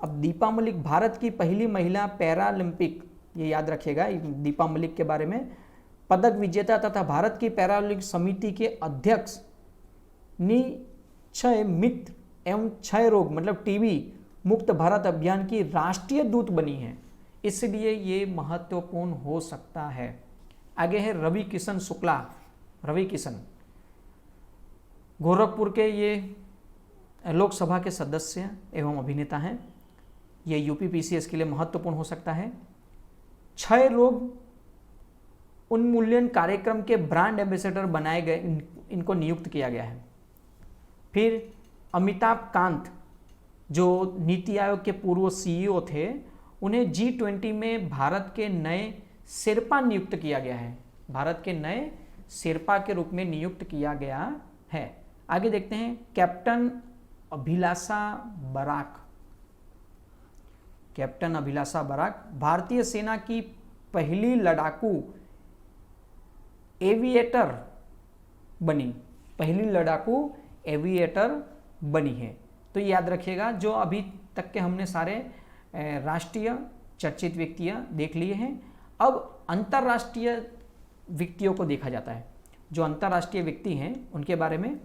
अब दीपा मलिक भारत की पहली महिला पैरालंपिक, ये याद रखिएगा दीपा मलिक के बारे में, पदक विजेता तथा भारत की पैरालंपिक समिति के अध्यक्ष, निक्षय मित्र एवं क्षय रोग मतलब टीबी मुक्त भारत अभियान की राष्ट्रीय दूत बनी है, इसलिए ये महत्वपूर्ण हो सकता है। आगे है रवि किशन शुक्ला। रवि किशन गोरखपुर के ये लोकसभा के सदस्य एवं अभिनेता हैं। ये UPPCS के लिए महत्वपूर्ण हो सकता है। क्षय रोग उन्मूलन कार्यक्रम के ब्रांड एम्बेसडर बनाए गए, इनको नियुक्त किया गया है। फिर अमिताभ कांत जो नीति आयोग के पूर्व CEO थे, उन्हें G20 में भारत के नए शेरपा नियुक्त किया गया है। भारत के नए शेरपा के रूप में नियुक्त किया गया है। आगे देखते हैं कैप्टन अभिलाषा बराक। कैप्टन अभिलाषा बराक भारतीय सेना की पहली लड़ाकू एविएटर बनी, पहली लड़ाकू एविएटर बनी है। तो याद रखिएगा, जो अभी तक के हमने सारे राष्ट्रीय चर्चित व्यक्तियां देख लिए हैं, अब अंतर्राष्ट्रीय व्यक्तियों को देखा जाता है। जो अंतर्राष्ट्रीय व्यक्ति हैं उनके बारे में,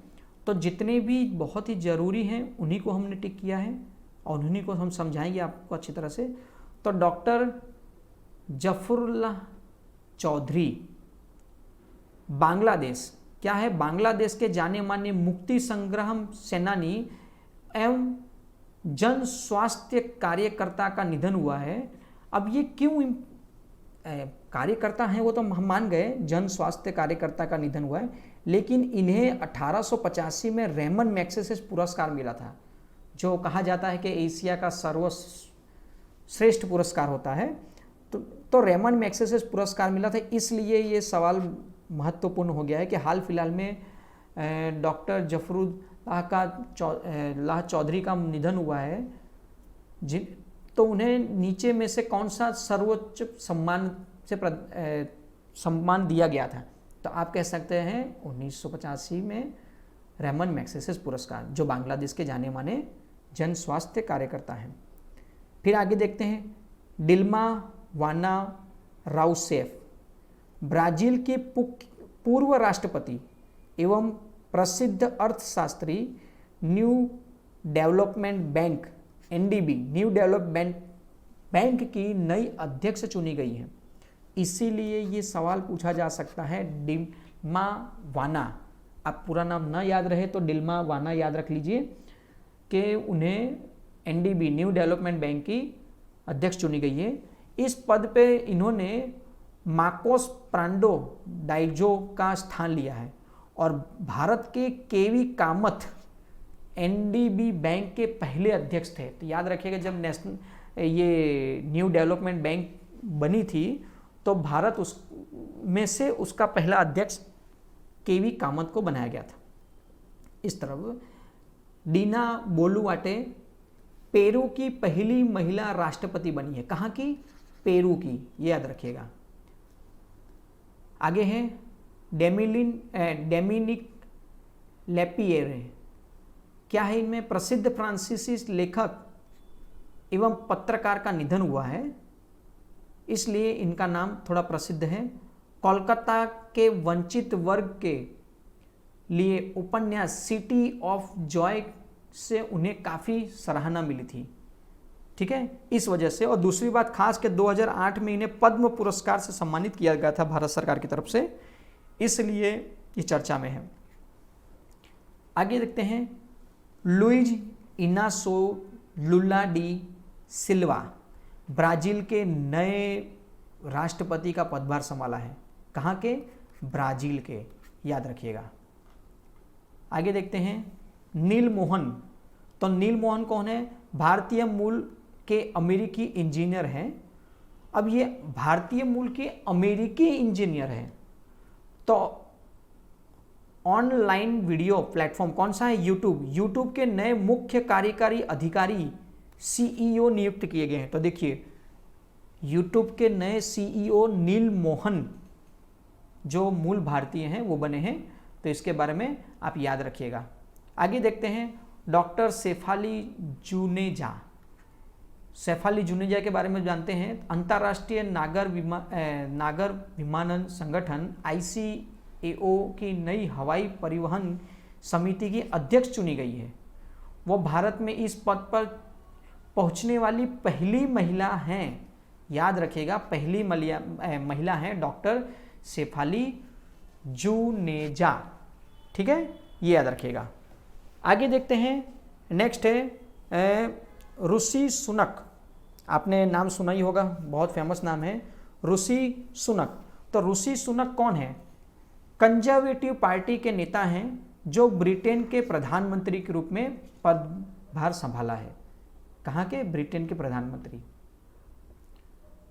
तो जितने भी बहुत ही ज़रूरी हैं उन्हीं को हमने टिक किया है और उन्हीं को हम समझाएंगे आपको अच्छी तरह से। तो डॉक्टर जफरुल्लाह चौधरी, बांग्लादेश, क्या है, बांग्लादेश के जाने माने मुक्ति संग्राम सेनानी एवं जन स्वास्थ्य कार्यकर्ता का निधन हुआ है। अब ये क्यों कार्यकर्ता हैं वो तो हम मान गए, जन स्वास्थ्य कार्यकर्ता का निधन हुआ है, लेकिन इन्हें 1885 में रेमन मैग्सेसे पुरस्कार मिला था, जो कहा जाता है कि एशिया का सर्वश्रेष्ठ पुरस्कार होता है। तो रेमन मैग्सेसे पुरस्कार मिला था, इसलिए ये सवाल महत्वपूर्ण हो गया है कि हाल फिलहाल में डॉक्टर जफरुल्लाह चौधरी का निधन हुआ है, तो उन्हें नीचे में से कौन सा सर्वोच्च सम्मान दिया गया था, तो आप कह सकते हैं 1985 में रेमन मैग्सेसे पुरस्कार, जो बांग्लादेश के जाने माने जन स्वास्थ्य कार्यकर्ता हैं। फिर आगे देखते हैं डिल्मा वाना राउसेफ, ब्राजील के पूर्व राष्ट्रपति एवं प्रसिद्ध अर्थशास्त्री, new development bank NDB new development bank की नई अध्यक्ष चुनी गई हैं। इसीलिए ये सवाल पूछा जा सकता है डिल्मा वाना, आप पूरा नाम ना याद रहे तो डिल्मा वाना याद रख लीजिए कि उन्हें NDB न्यू डेवलपमेंट बैंक की अध्यक्ष चुनी गई है। इस पद पे इन्होंने मार्कोस प्रांडो डाइजो का स्थान लिया है और भारत के केवी कामथ NDB बैंक के पहले अध्यक्ष थे। तो याद रखिएगा, जब ये न्यू डेवलपमेंट बैंक बनी थी तो भारत उस में से उसका पहला अध्यक्ष केवी कामत को बनाया गया था। इस तरफ डीना बोलुआटे पेरू की पहली महिला राष्ट्रपति बनी है। कहाँ की? पेरू की, ये याद रखिएगा। आगे है डेमिनिक लेपियरे। क्या है इनमें? प्रसिद्ध फ्रांसीसी लेखक एवं पत्रकार का निधन हुआ है, इसलिए इनका नाम थोड़ा प्रसिद्ध है। कोलकाता के वंचित वर्ग के लिए उपन्यास सिटी ऑफ जॉय से उन्हें काफ़ी सराहना मिली थी, ठीक है, इस वजह से। और दूसरी बात खास के 2008 में इन्हें पद्म पुरस्कार से सम्मानित किया गया था भारत सरकार की तरफ से, इसलिए ये चर्चा में है। आगे देखते हैं, लुइज इनासो लुला डी सिल्वा ब्राजील के नए राष्ट्रपति का पदभार संभाला है। कहाँ के? ब्राजील के, याद रखिएगा। आगे देखते हैं, नील मोहन। तो नील मोहन कौन है? भारतीय मूल के अमेरिकी इंजीनियर हैं। अब ये भारतीय मूल के अमेरिकी इंजीनियर हैं, तो ऑनलाइन वीडियो प्लेटफॉर्म कौन सा है? यूट्यूब के नए मुख्य कार्यकारी अधिकारी सीईओ नियुक्त किए गए हैं। तो देखिए, यूट्यूब के नए सीईओ नील मोहन जो मूल भारतीय हैं वो बने हैं, तो इसके बारे में आप याद रखिएगा। आगे देखते हैं, डॉक्टर शेफाली जुनेजा। शेफाली जुनेजा के बारे में जानते हैं। अंतर्राष्ट्रीय नागर विमानन संगठन ICAO की नई हवाई परिवहन समिति की अध्यक्ष चुनी गई है। वो भारत में इस पद पर पहुंचने वाली पहली महिला हैं, याद रखिएगा, पहली महिला हैं डॉक्टर शेफाली जुनेजा, ठीक है, ये याद रखिएगा। आगे देखते हैं, नेक्स्ट है ऋषि सुनक। आपने नाम सुना ही होगा, बहुत फेमस नाम है ऋषि सुनक। तो ऋषि सुनक कौन है? कंजर्वेटिव पार्टी के नेता हैं जो ब्रिटेन के प्रधानमंत्री के रूप में पदभार संभाला है। कहाँ के? ब्रिटेन के प्रधानमंत्री।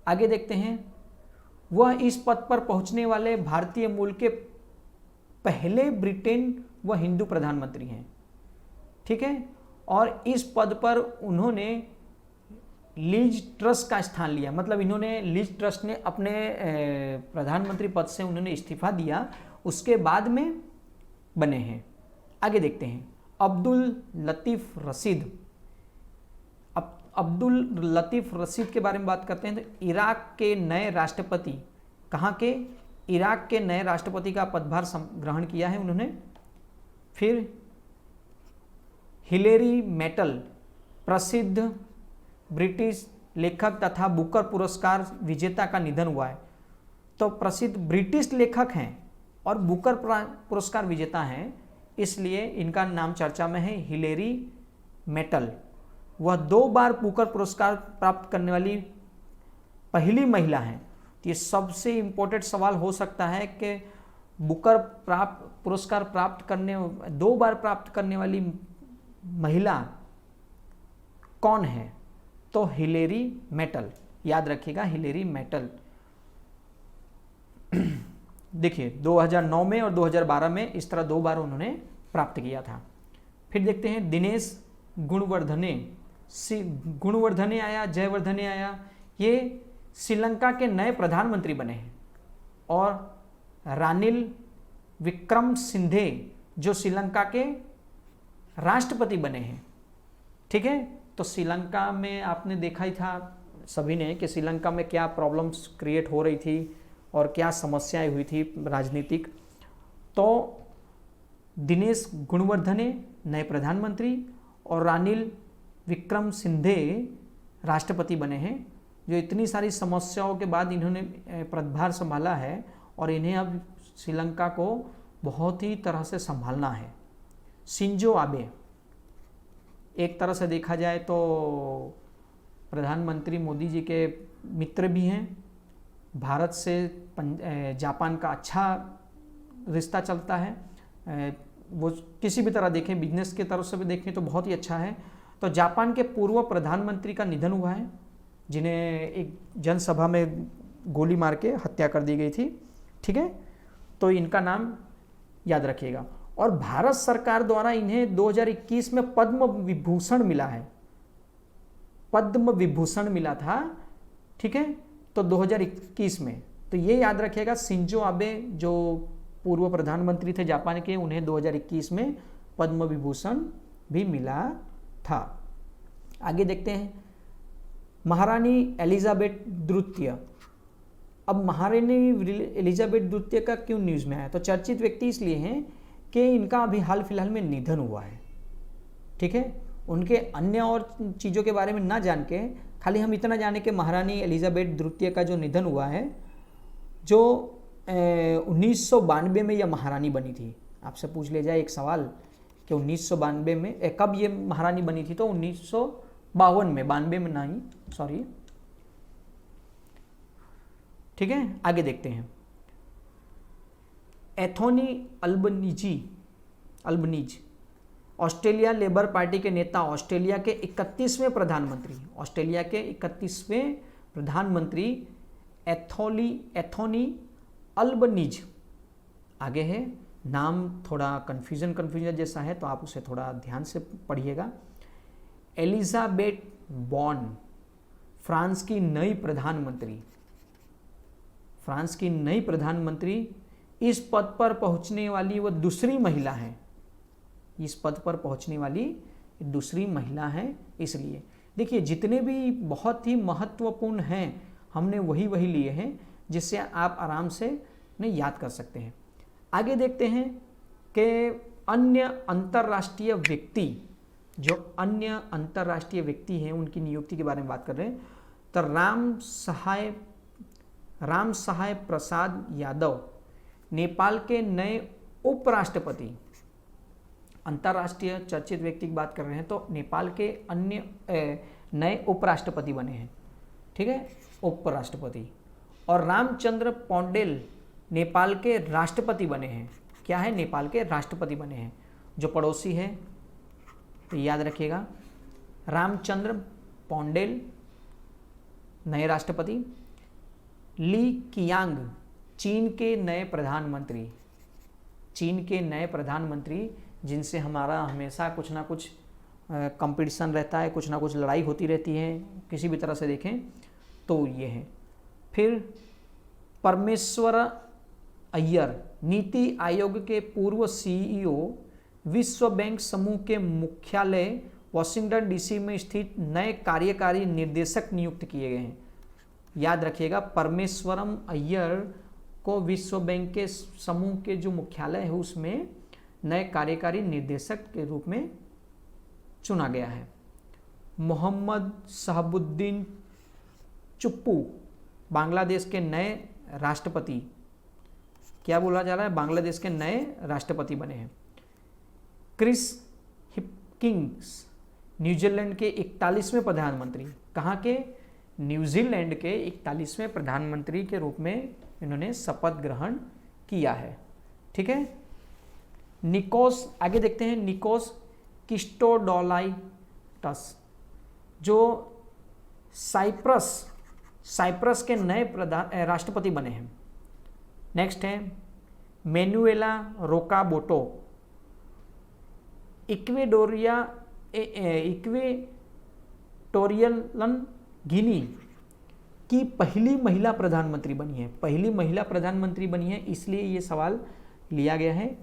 आगे देखते हैं, वह इस पद पर पहुंचने वाले भारतीय मूल के पहले ब्रिटेन व हिंदू प्रधानमंत्री हैं, ठीक है, और इस पद पर उन्होंने लीज ट्रस का स्थान लिया। मतलब इन्होंने, लीज ट्रस ने अपने प्रधानमंत्री पद से उन्होंने इस्तीफा दिया, उसके बाद में बने हैं। आगे देखते हैं, अब्दुल लतीफ रशीद। अब्दुल लतीफ रशीद के बारे में बात करते हैं, तो इराक के नए राष्ट्रपति। कहाँ के? इराक के नए राष्ट्रपति का पदभार ग्रहण किया है उन्होंने। फिर हिलेरी मेटल, प्रसिद्ध ब्रिटिश लेखक तथा बुकर पुरस्कार विजेता का निधन हुआ है। तो प्रसिद्ध ब्रिटिश लेखक हैं और बुकर पुरस्कार विजेता हैं, इसलिए इनका नाम चर्चा में है, हिलेरी मेटल। वह 2 बार बुकर पुरस्कार प्राप्त करने वाली पहली महिला हैं। तो ये सबसे इम्पोर्टेंट सवाल हो सकता है कि बुकर पुरस्कार प्राप्त करने 2 बार प्राप्त करने वाली महिला कौन है? तो हिलेरी मेटल, याद रखिएगा, हिलेरी मेटल। देखिए 2009 में और 2012 में इस तरह 2 बार उन्होंने प्राप्त किया था। फिर देखते हैं, दिनेश गुणवर्धने आया, जयवर्धने आया, ये श्रीलंका के नए प्रधानमंत्री बने हैं। और रानिल विक्रमसिंघे जो श्रीलंका के राष्ट्रपति बने हैं, ठीक है। तो श्रीलंका में आपने देखा ही था सभी ने कि श्रीलंका में क्या प्रॉब्लम्स क्रिएट हो रही थी और क्या समस्याएं हुई थी राजनीतिक। तो दिनेश गुणवर्धने नए प्रधानमंत्री और रानिल विक्रमसिंघे राष्ट्रपति बने हैं, जो इतनी सारी समस्याओं के बाद इन्होंने पदभार संभाला है और इन्हें अब श्रीलंका को बहुत ही तरह से संभालना है। शिंजो आबे, एक तरह से देखा जाए तो प्रधानमंत्री मोदी जी के मित्र भी हैं। भारत से जापान का अच्छा रिश्ता चलता है, वो किसी भी तरह देखें, बिजनेस के तरफ से भी देखें तो बहुत ही अच्छा है। तो जापान के पूर्व प्रधानमंत्री का निधन हुआ है, जिन्हें एक जनसभा में गोली मार के हत्या कर दी गई थी, ठीक है। तो इनका नाम याद रखिएगा। और भारत सरकार द्वारा इन्हें 2021 में पद्म विभूषण मिला है, पद्म विभूषण मिला था, ठीक है। तो 2021 में। तो ये याद रखिएगा, शिंजो आबे जो पूर्व प्रधानमंत्री थे जापान के, उन्हें 2021 में पद्म विभूषण भी मिला था। आगे देखते हैं, महारानी एलिजाबेथ द्वितीय। अब महारानी एलिजाबेथ द्वितीय का क्यों न्यूज़ में आया? तो चर्चित व्यक्ति इसलिए हैं कि इनका अभी हाल फिलहाल में निधन हुआ है। ठीक है, उनके अन्य और चीज़ों के बारे में ना जान के खाली हम इतना जाने कि महारानी एलिजाबेथ द्वितीय का जो निधन हुआ है, जो 1992 में यह महारानी बनी थी। आपसे पूछ लिया जाए एक सवाल कि 1992 में कब ये महारानी बनी थी, तो 1952 में, 92 में नहीं, सॉरी। ठीक है, आगे देखते हैं, Anthony Albanese Australia labour party के नेता, ऑस्ट्रेलिया के 31वें प्रधानमंत्री एंथोनी अल्बनीज। आगे है, नाम थोड़ा कन्फ्यूजन जैसा है, तो आप उसे थोड़ा ध्यान से पढ़िएगा। एलिजाबेथ बॉर्न, फ्रांस की नई प्रधानमंत्री, इस पद पर पहुंचने वाली वह दूसरी महिला है। इस पद पर पहुंचने वाली दूसरी महिला है। इसलिए देखिए, जितने भी बहुत ही महत्वपूर्ण हैं, हमने वही लिए हैं जिससे आप आराम से नहीं याद कर सकते हैं। आगे देखते हैं कि अन्य अंतर्राष्ट्रीय व्यक्ति हैं, उनकी नियुक्ति के बारे में बात कर रहे हैं। तो राम सहाय प्रसाद यादव नेपाल के नए उपराष्ट्रपति, अंतर्राष्ट्रीय चर्चित व्यक्ति की बात कर रहे हैं, तो नेपाल के अन्य नए उपराष्ट्रपति बने हैं। ठीक है, उपराष्ट्रपति। और रामचंद्र पौडेल नेपाल के राष्ट्रपति बने हैं। क्या है? नेपाल के राष्ट्रपति बने हैं, जो पड़ोसी है, तो याद रखिएगा, रामचंद्र पौडेल नए राष्ट्रपति। ली कियांग चीन के नए प्रधानमंत्री, जिनसे हमारा हमेशा कुछ ना कुछ कंपटीशन रहता है, कुछ ना कुछ लड़ाई होती रहती है, किसी भी तरह से देखें तो ये है। फिर परमेश्वर अय्यर, नीति आयोग के पूर्व सीईओ, विश्व बैंक समूह के मुख्यालय वॉशिंगटन डीसी में स्थित नए कार्यकारी निर्देशक नियुक्त किए गए हैं। याद रखिएगा, परमेश्वरम अय्यर को विश्व बैंक के समूह के जो मुख्यालय है उसमें नए कार्यकारी निर्देशक के रूप में चुना गया है। मोहम्मद शहाबुद्दीन चुप्पू बांग्लादेश के नए राष्ट्रपति, क्या बोला जा रहा है, बांग्लादेश के नए राष्ट्रपति बने हैं। क्रिस हिपकिंस न्यूजीलैंड के 41वें प्रधानमंत्री, कहाँ के? न्यूजीलैंड के 41वें प्रधानमंत्री के रूप में इन्होंने शपथ ग्रहण किया है। ठीक है, निकोस, आगे देखते हैं, निकोस क्रिस्टोडोलाइटस जो साइप्रस के नए राष्ट्रपति बने हैं। नेक्स्ट है मैनुएला रोकाबोटो, इक्वेटोरियल गिनी की पहली महिला प्रधानमंत्री बनी है, इसलिए ये सवाल लिया गया है।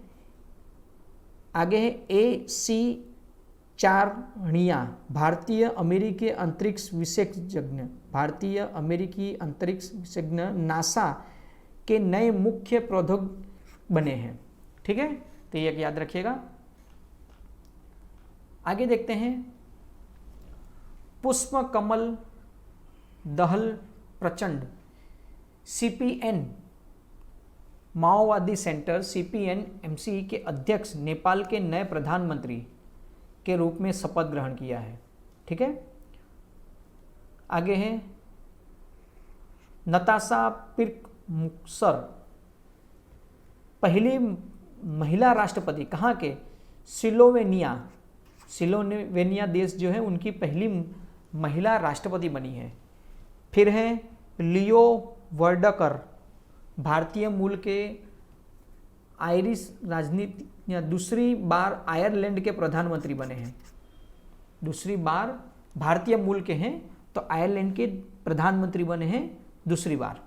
आगे है AC चारनिया, भारतीय अमेरिकी अंतरिक्ष विशेषज्ञ नासा के नए मुख्य प्रौद्योगिक बने हैं। ठीक है, तो ये याद रखिएगा। आगे देखते हैं, पुष्प कमल दहल प्रचंड, CPN माओवादी सेंटर CPN-MC के अध्यक्ष, नेपाल के नए प्रधानमंत्री के रूप में शपथ ग्रहण किया है। ठीक है, आगे है नताशा पिर्क-मुक्सर, पहली महिला राष्ट्रपति, कहाँ के? सिलोवेनिया देश जो है, उनकी पहली महिला राष्ट्रपति बनी है। फिर है लियो वर्डकर, भारतीय मूल के आयरिश राजनीति या दूसरी बार आयरलैंड के प्रधानमंत्री बने हैं। दूसरी बार भारतीय मूल के हैं तो आयरलैंड के प्रधानमंत्री बने हैं दूसरी बार।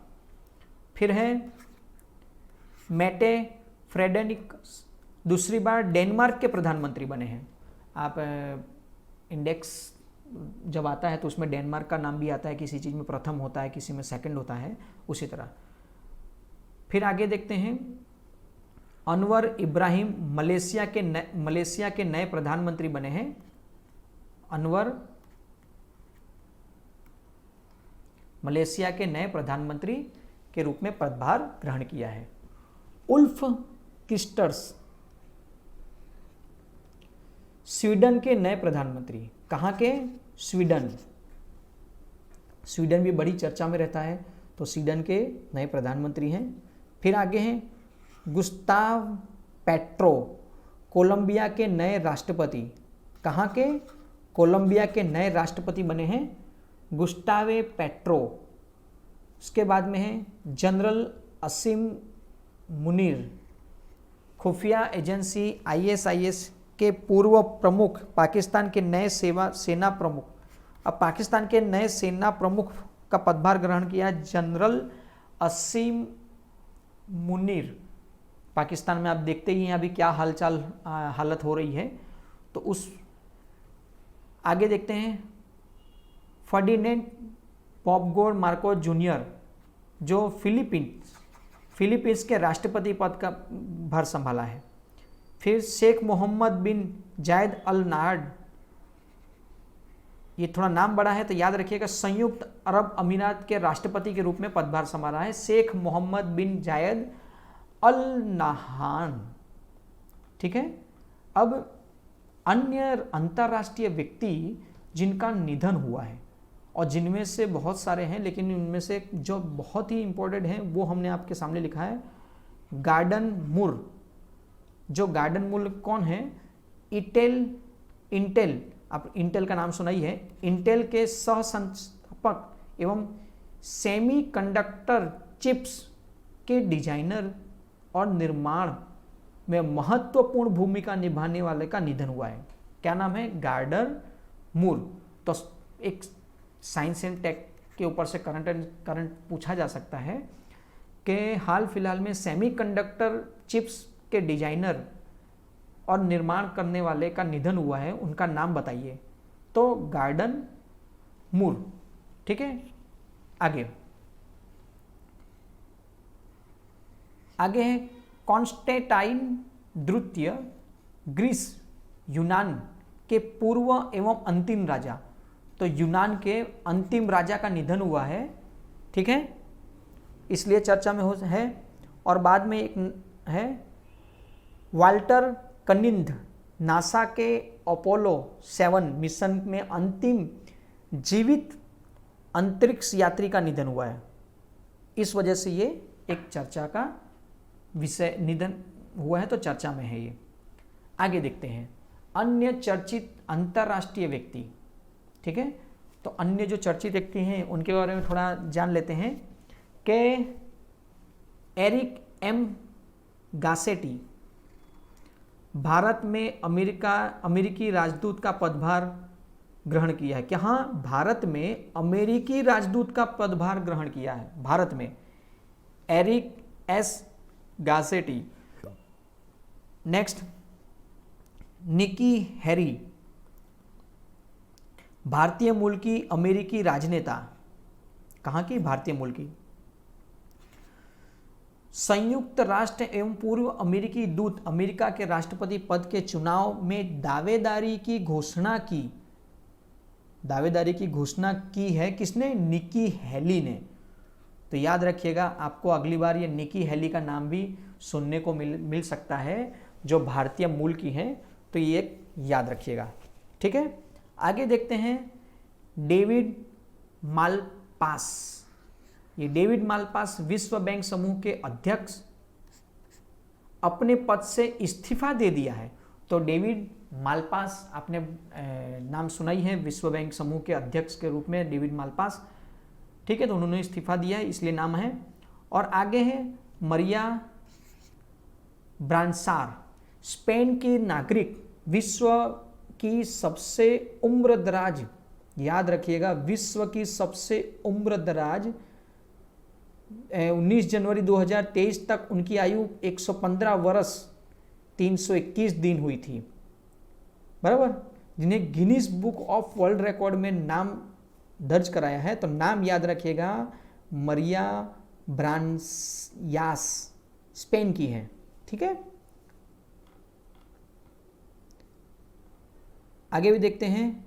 फिर है मेटे फ्रेडेरिक दूसरी बार डेनमार्क के प्रधानमंत्री बने हैं। आप इंडेक्स जब आता है तो उसमें डेनमार्क का नाम भी आता है, किसी चीज़ में प्रथम होता है, किसी में सेकंड होता है, उसी तरह। फिर आगे देखते हैं अनवर इब्राहिम मलेशिया के नए प्रधानमंत्री बने हैं। अनवर मलेशिया के नए प्रधानमंत्री के रूप में पदभार ग्रहण किया है। उल्फ क्रिस्टर्स स्वीडन के नए प्रधानमंत्री। कहाँ के? स्वीडन। स्वीडन भी बड़ी चर्चा में रहता है, तो स्वीडन के नए प्रधानमंत्री हैं। फिर आगे हैं गुस्ताव पेट्रो कोलंबिया के नए राष्ट्रपति। कहाँ के? कोलंबिया के नए राष्ट्रपति बने हैं गुस्तावे पेट्रो। उसके बाद में है जनरल असीम मुनीर खुफिया एजेंसी ISIS के पूर्व प्रमुख, पाकिस्तान के नए सेना प्रमुख। अब पाकिस्तान के नए सेना प्रमुख का पदभार ग्रहण किया जनरल असीम मुनीर। पाकिस्तान में आप देखते ही हैं अभी क्या हालत हो रही है, तो उस आगे देखते हैं फर्डिनेंड पॉपगोर मार्कोस जूनियर जो फिलीपींस के राष्ट्रपति पद का भार संभाला है। फिर शेख मोहम्मद बिन जायद अल नाहयान, ये थोड़ा नाम बड़ा है तो याद रखिएगा, संयुक्त अरब अमीरात के राष्ट्रपति के रूप में पदभार संभाला है शेख मोहम्मद बिन जायद अल नाहयान। ठीक है। अब अन्य अंतर्राष्ट्रीय व्यक्ति जिनका निधन हुआ है और जिनमें से बहुत सारे हैं, लेकिन उनमें से जो बहुत ही इंपॉर्टेंट हैं वो हमने आपके सामने लिखा है। गार्डन मूर, जो गार्डन मूर कौन है? इंटेल, आप इंटेल का नाम सुना ही है। इंटेल के सह संस्थापक एवं सेमीकंडक्टर चिप्स के डिजाइनर और निर्माण में महत्वपूर्ण भूमिका निभाने वाले का निधन हुआ है। क्या नाम है? गार्डन मूर। तो एक साइंस एंड टेक के ऊपर से करंट पूछा जा सकता है कि हाल फिलहाल में सेमीकंडक्टर चिप्स के डिजाइनर और निर्माण करने वाले का निधन हुआ है, उनका नाम बताइए। तो गार्डन मूर। ठीक है। आगे है कॉन्स्टेंटाइन द्वितीय ग्रीस यूनान के पूर्व एवं अंतिम राजा। तो यूनान के अंतिम राजा का निधन हुआ है। ठीक है, इसलिए चर्चा में है। और बाद में एक है वाल्टर कनिंद, नासा के अपोलो 7 मिशन में अंतिम जीवित अंतरिक्ष यात्री का निधन हुआ है। इस वजह से ये एक चर्चा का विषय, निधन हुआ है तो चर्चा में है ये। आगे देखते हैं अन्य चर्चित अंतर्राष्ट्रीय व्यक्ति। ठीक है, तो अन्य जो चर्चित व्यक्ति हैं उनके बारे में थोड़ा जान लेते हैं कि एरिक एम गासेटी भारत में अमेरिकी राजदूत का पदभार ग्रहण किया है। क्या? हाँ, भारत में अमेरिकी राजदूत का पदभार ग्रहण किया है। भारत में एरिक एस गासेटी। नेक्स्ट निकी हैरी, भारतीय मूल की अमेरिकी राजनेता। कहाँ की? भारतीय मूल की। संयुक्त राष्ट्र एवं पूर्व अमेरिकी दूत, अमेरिका के राष्ट्रपति पद के चुनाव में दावेदारी की घोषणा की है किसने? निकी हेली ने। तो याद रखिएगा, आपको अगली बार ये निकी हेली का नाम भी सुनने को मिल सकता है, जो भारतीय मूल की हैं, तो ये याद रखिएगा। ठीक है, आगे देखते हैं डेविड मालपास। ये डेविड मालपास विश्व बैंक समूह के अध्यक्ष अपने पद से इस्तीफा दे दिया है। तो डेविड मालपास, आपने नाम सुना ही है, विश्व बैंक समूह के अध्यक्ष के रूप में डेविड मालपास। ठीक है, तो उन्होंने इस्तीफा दिया है, इसलिए नाम है। और आगे है मरिया ब्रांसार, स्पेन की नागरिक, विश्व की सबसे उम्रदराज, याद रखिएगा, विश्व की सबसे उम्रदराज 19 जनवरी 2023 तक उनकी आयु 115 वर्ष 321 दिन हुई थी, बराबर, जिन्हें Guinness book of world record में नाम दर्ज कराया है। तो नाम याद रखिएगा, मरिया ब्रांयास, स्पेन की है, ठीक है। आगे भी देखते हैं,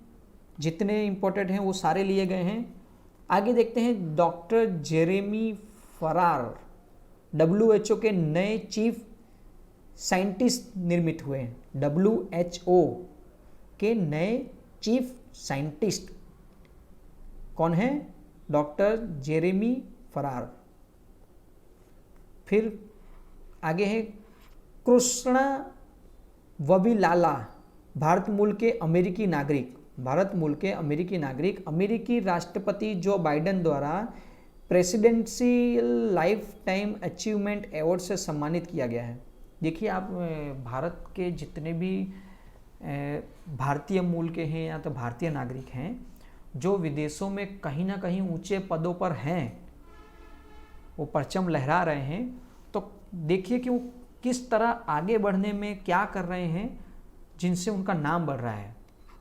जितने इंपॉर्टेंट हैं वो सारे लिए गए हैं। आगे देखते हैं, डॉक्टर जेरेमी फरार WHO के नए चीफ साइंटिस्ट निर्मित हुए हैं। WHO के नए चीफ साइंटिस्ट कौन है? डॉक्टर जेरेमी फरार। फिर आगे है कृष्णा वबिलाला, भारत मूल के अमेरिकी नागरिक, अमेरिकी राष्ट्रपति जो बाइडेन द्वारा presidential life time achievement award से सम्मानित किया गया है। देखिए आप, भारत के जितने भी भारतीय मूल के हैं या तो भारतीय नागरिक हैं जो विदेशों में कहीं ना कहीं ऊंचे पदों पर हैं, वो परचम लहरा रहे हैं, तो देखिए कि वो किस तरह आगे बढ़ने में क्या कर रहे हैं जिनसे उनका नाम बढ़ रहा है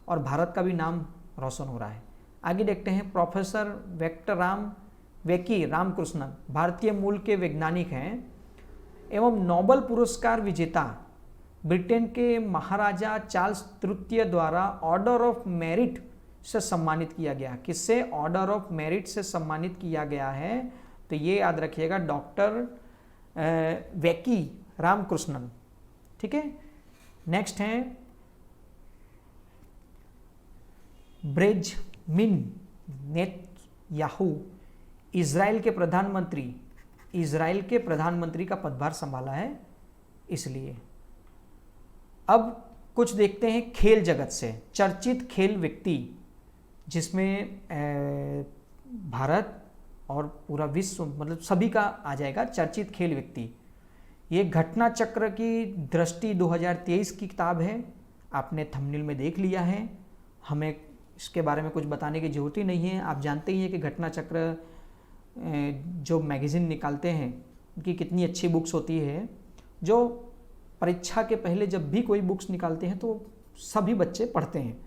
और भारत का भी नाम रोशन हो रहा है। आगे देखते हैं, प्रोफेसर वेकी रामकृष्णन भारतीय मूल के वैज्ञानिक हैं एवं नोबेल पुरस्कार विजेता, ब्रिटेन के महाराजा चार्ल्स तृतीय द्वारा ऑर्डर ऑफ मेरिट से सम्मानित किया गया। किससे ऑर्डर ऑफ मेरिट से सम्मानित किया गया है? तो ये याद रखिएगा, डॉक्टर वेकी रामकृष्णन, ठीक है। नेक्स्ट हैं बेंजामिन नेतन्याहू, इजराइल के प्रधानमंत्री का पदभार संभाला है इसलिए। अब कुछ देखते हैं खेल जगत से, चर्चित खेल व्यक्ति जिसमें भारत और पूरा विश्व मतलब सभी का आ जाएगा, चर्चित खेल व्यक्ति। ये घटना चक्र की दृष्टि 2023 की किताब है, आपने थंबनेल में देख लिया है, हमें इसके बारे में कुछ बताने की जरूरत ही नहीं है। आप जानते ही हैं कि घटना चक्र जो मैगज़ीन निकालते हैं उनकी कितनी अच्छी बुक्स होती है, जो परीक्षा के पहले जब भी कोई बुक्स निकालते हैं तो सभी बच्चे पढ़ते हैं,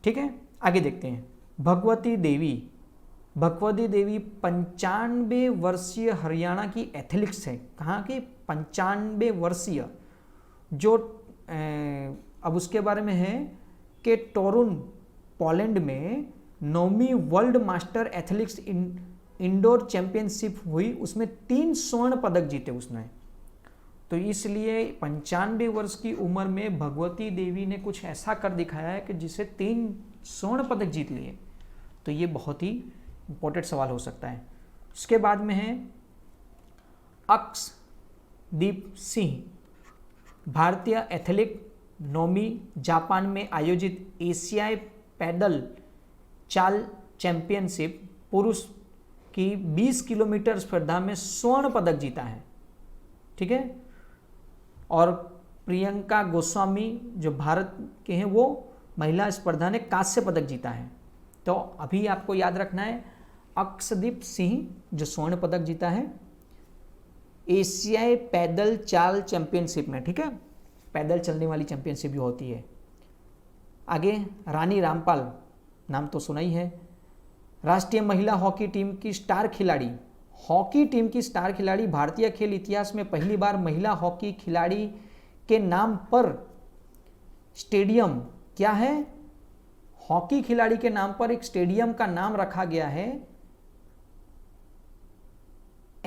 ठीक है। आगे देखते हैं, भगवती देवी 95 वर्षीय हरियाणा की एथलीट्स है। कहाँ की? 95 वर्षीय, जो अब उसके बारे में है कि टोरुन पोलैंड में 9वीं world master athletics indoor championship हुई, उसमें 3 स्वर्ण पदक जीते उसने। तो इसलिए 95 वर्ष की उम्र में भगवती देवी ने कुछ ऐसा कर दिखाया है कि जिसे 3 स्वर्ण पदक जीत लिए। तो ये बहुत ही इंपॉर्टेंट सवाल हो सकता है। इसके बाद में है अक्षदीप सिंह, भारतीय एथलीट, 9वीं जापान में आयोजित एशियाई पैदल चाल चैंपियनशिप पुरुष की 20 किलोमीटर स्पर्धा में स्वर्ण पदक जीता है, ठीक है। और प्रियंका गोस्वामी जो भारत के हैं, वो महिला स्पर्धा ने कांस्य पदक जीता है। तो अभी आपको याद रखना है, अक्षदीप सिंह जो स्वर्ण पदक जीता है एशियाई पैदल चाल चैंपियनशिप में, ठीक है, पैदल चलने वाली चैंपियनशिप भी होती है। आगे रानी रामपाल, नाम तो सुना ही है, राष्ट्रीय महिला हॉकी टीम की स्टार खिलाड़ी, भारतीय खेल इतिहास में पहली बार महिला हॉकी खिलाड़ी के नाम पर स्टेडियम, क्या है? हॉकी खिलाड़ी के नाम पर एक स्टेडियम का नाम रखा गया है।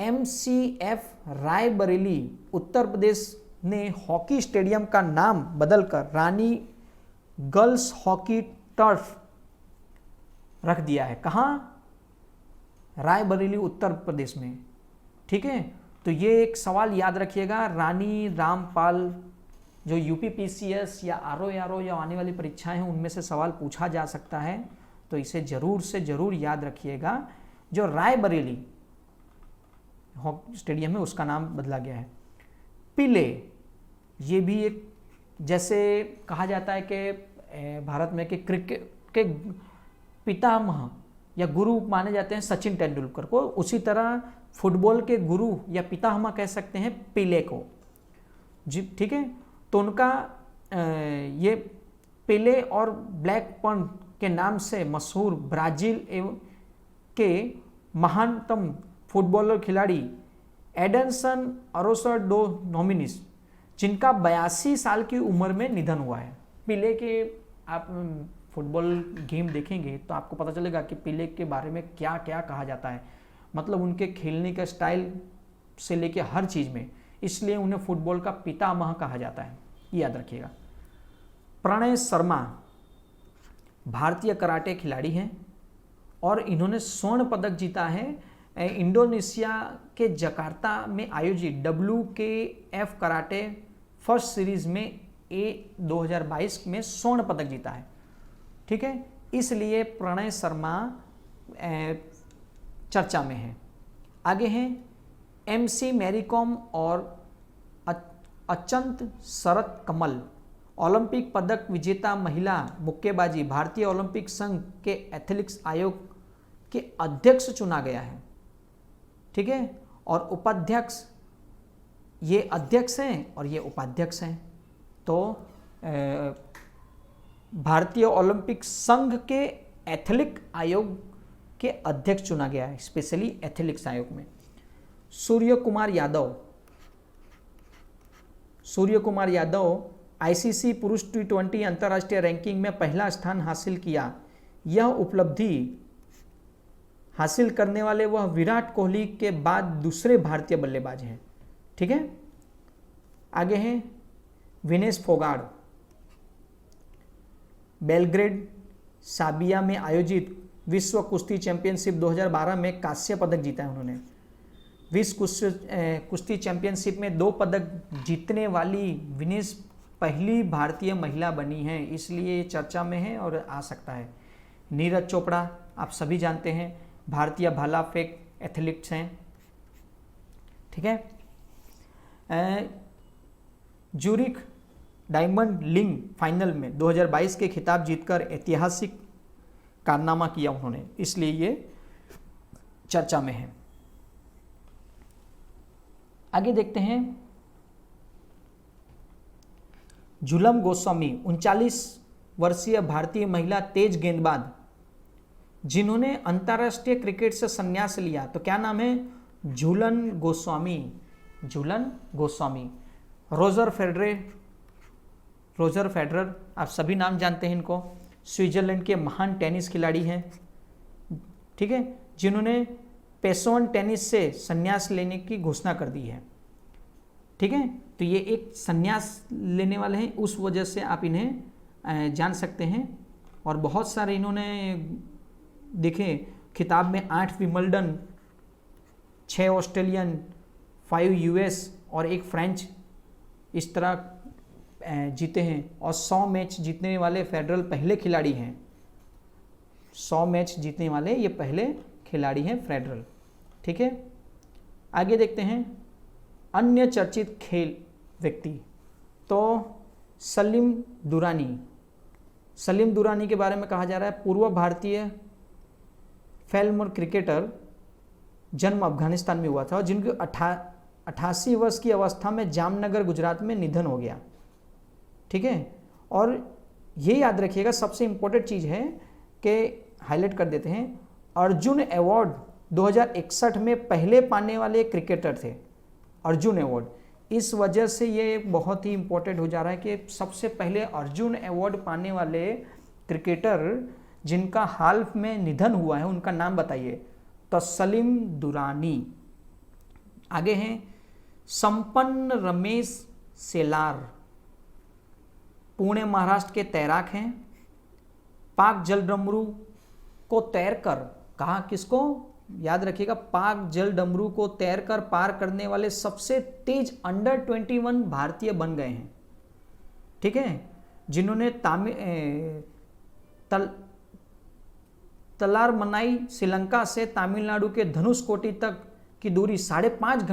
MCF रायबरेली उत्तर प्रदेश ने हॉकी स्टेडियम का नाम बदलकर रानी गर्ल्स हॉकी टर्फ रख दिया है। कहाँ? रायबरेली उत्तर प्रदेश में, ठीक है। तो ये एक सवाल याद रखिएगा, रानी रामपाल जो UPPCS या RO या आने वाली परीक्षाएं हैं उनमें से सवाल पूछा जा सकता है, तो इसे जरूर से जरूर याद रखिएगा। जो रायबरेली स्टेडियम है उसका नाम बदला गया है। पिले, ये भी एक, जैसे कहा जाता है कि भारत में कि क्रिकेट के पितामह या गुरु माने जाते हैं सचिन तेंदुलकर को, उसी तरह फुटबॉल के गुरु या पितामह कह सकते हैं पेले को जी। ठीक है, तो उनका ये पेले और ब्लैक पर्न के नाम से मशहूर ब्राजील एवं के महानतम फुटबॉलर खिलाड़ी एडनसन अरोसा डो नोमिनिस, जिनका 82 साल की उम्र में निधन हुआ है। पेले के आप फुटबॉल गेम देखेंगे तो आपको पता चलेगा कि पेले के बारे में क्या क्या कहा जाता है, मतलब उनके खेलने का स्टाइल से लेके हर चीज़ में, इसलिए उन्हें फुटबॉल का पितामह कहा जाता है, ये याद रखिएगा। प्रणय शर्मा भारतीय कराटे खिलाड़ी हैं और इन्होंने स्वर्ण पदक जीता है इंडोनेशिया के जकार्ता में आयोजित WKF कराटे फर्स्ट सीरीज में 2022 में स्वर्ण पदक जीता है। ठीक है, इसलिए प्रणय शर्मा चर्चा में है। आगे हैं MC मैरीकॉम और अचंत शरत कमल, ओलंपिक पदक विजेता महिला मुक्केबाजी, भारतीय ओलंपिक संघ के एथलेटिक्स आयोग के अध्यक्ष चुना गया है। ठीक है, और उपाध्यक्ष, ये अध्यक्ष हैं और ये उपाध्यक्ष हैं। तो भारतीय ओलंपिक संघ के एथलेटिक आयोग के अध्यक्ष चुना गया है, स्पेशली एथलेटिक्स आयोग में। सूर्य कुमार यादव ICC पुरुष T20 अंतर्राष्ट्रीय रैंकिंग में पहला स्थान हासिल किया। यह उपलब्धि हासिल करने वाले वह विराट कोहली के बाद दूसरे भारतीय बल्लेबाज हैं। ठीक है, आगे हैं विनेश फोगाट, बेलग्रेड साबिया में आयोजित विश्व कुश्ती चैंपियनशिप 2012 में कांस्य पदक जीता है उन्होंने। विश्व कुश्ती चैंपियनशिप में 2 पदक जीतने वाली विनेश पहली भारतीय महिला बनी हैं, इसलिए चर्चा में है और आ सकता है। नीरज चोपड़ा आप सभी जानते हैं, भारतीय भाला फेंक एथलीट्स हैं। ठीक है, ज्यूरिख डायमंड लीग फाइनल में 2022 के खिताब जीतकर ऐतिहासिक कारनामा किया उन्होंने, इसलिए ये चर्चा में है। आगे देखते हैं झूलन गोस्वामी, 39 वर्षीय भारतीय महिला तेज गेंदबाज, जिन्होंने अंतर्राष्ट्रीय क्रिकेट से संन्यास लिया। तो क्या नाम है? झूलन गोस्वामी। रोजर फेडरर आप सभी नाम जानते हैं इनको, स्विट्जरलैंड के महान टेनिस खिलाड़ी हैं। ठीक है, जिन्होंने पेशोवन टेनिस से संन्यास लेने की घोषणा कर दी है। ठीक है, तो ये एक संन्यास लेने वाले हैं, उस वजह से आप इन्हें जान सकते हैं। और बहुत सारे इन्होंने देखें खिताब में 8 विंबलडन, 6 ऑस्ट्रेलियन, 5 US और 1 फ्रेंच, इस तरह जीते हैं। और 100 मैच जीतने वाले फेडरल पहले खिलाड़ी हैं। 100 मैच जीतने वाले ये पहले खिलाड़ी हैं फेडरल। ठीक है, आगे देखते हैं अन्य चर्चित खेल व्यक्ति। तो सलीम दुरानी के बारे में कहा जा रहा है, पूर्व भारतीय फिल्म और क्रिकेटर, जन्म अफगानिस्तान में हुआ था और जिनके 88 वर्ष की अवस्था में जामनगर गुजरात में निधन हो गया। ठीक है, और ये याद रखिएगा, सबसे इंपॉर्टेंट चीज़ है कि हाईलाइट कर देते हैं, अर्जुन अवार्ड 2061 में पहले पाने वाले क्रिकेटर थे, अर्जुन अवार्ड। इस वजह से ये बहुत ही इंपॉर्टेंट हो जा रहा है कि सबसे पहले अर्जुन अवार्ड पाने वाले क्रिकेटर जिनका हाल में निधन हुआ है उनका नाम बताइए। तो सलीम दुरानी। आगे हैं संपन्न रमेश सेलार, पुणे महाराष्ट्र के तैराक हैं। पाक जल डमरू को तैरकर, कहा किसको? याद रखिएगा, पाक जल डमरू को तैरकर पार करने वाले सबसे तेज अंडर 21 भारतीय बन गए हैं। ठीक है, जिन्होंने तलारमनाई श्रीलंका से तमिलनाडु के धनुषकोटी तक की दूरी 5.5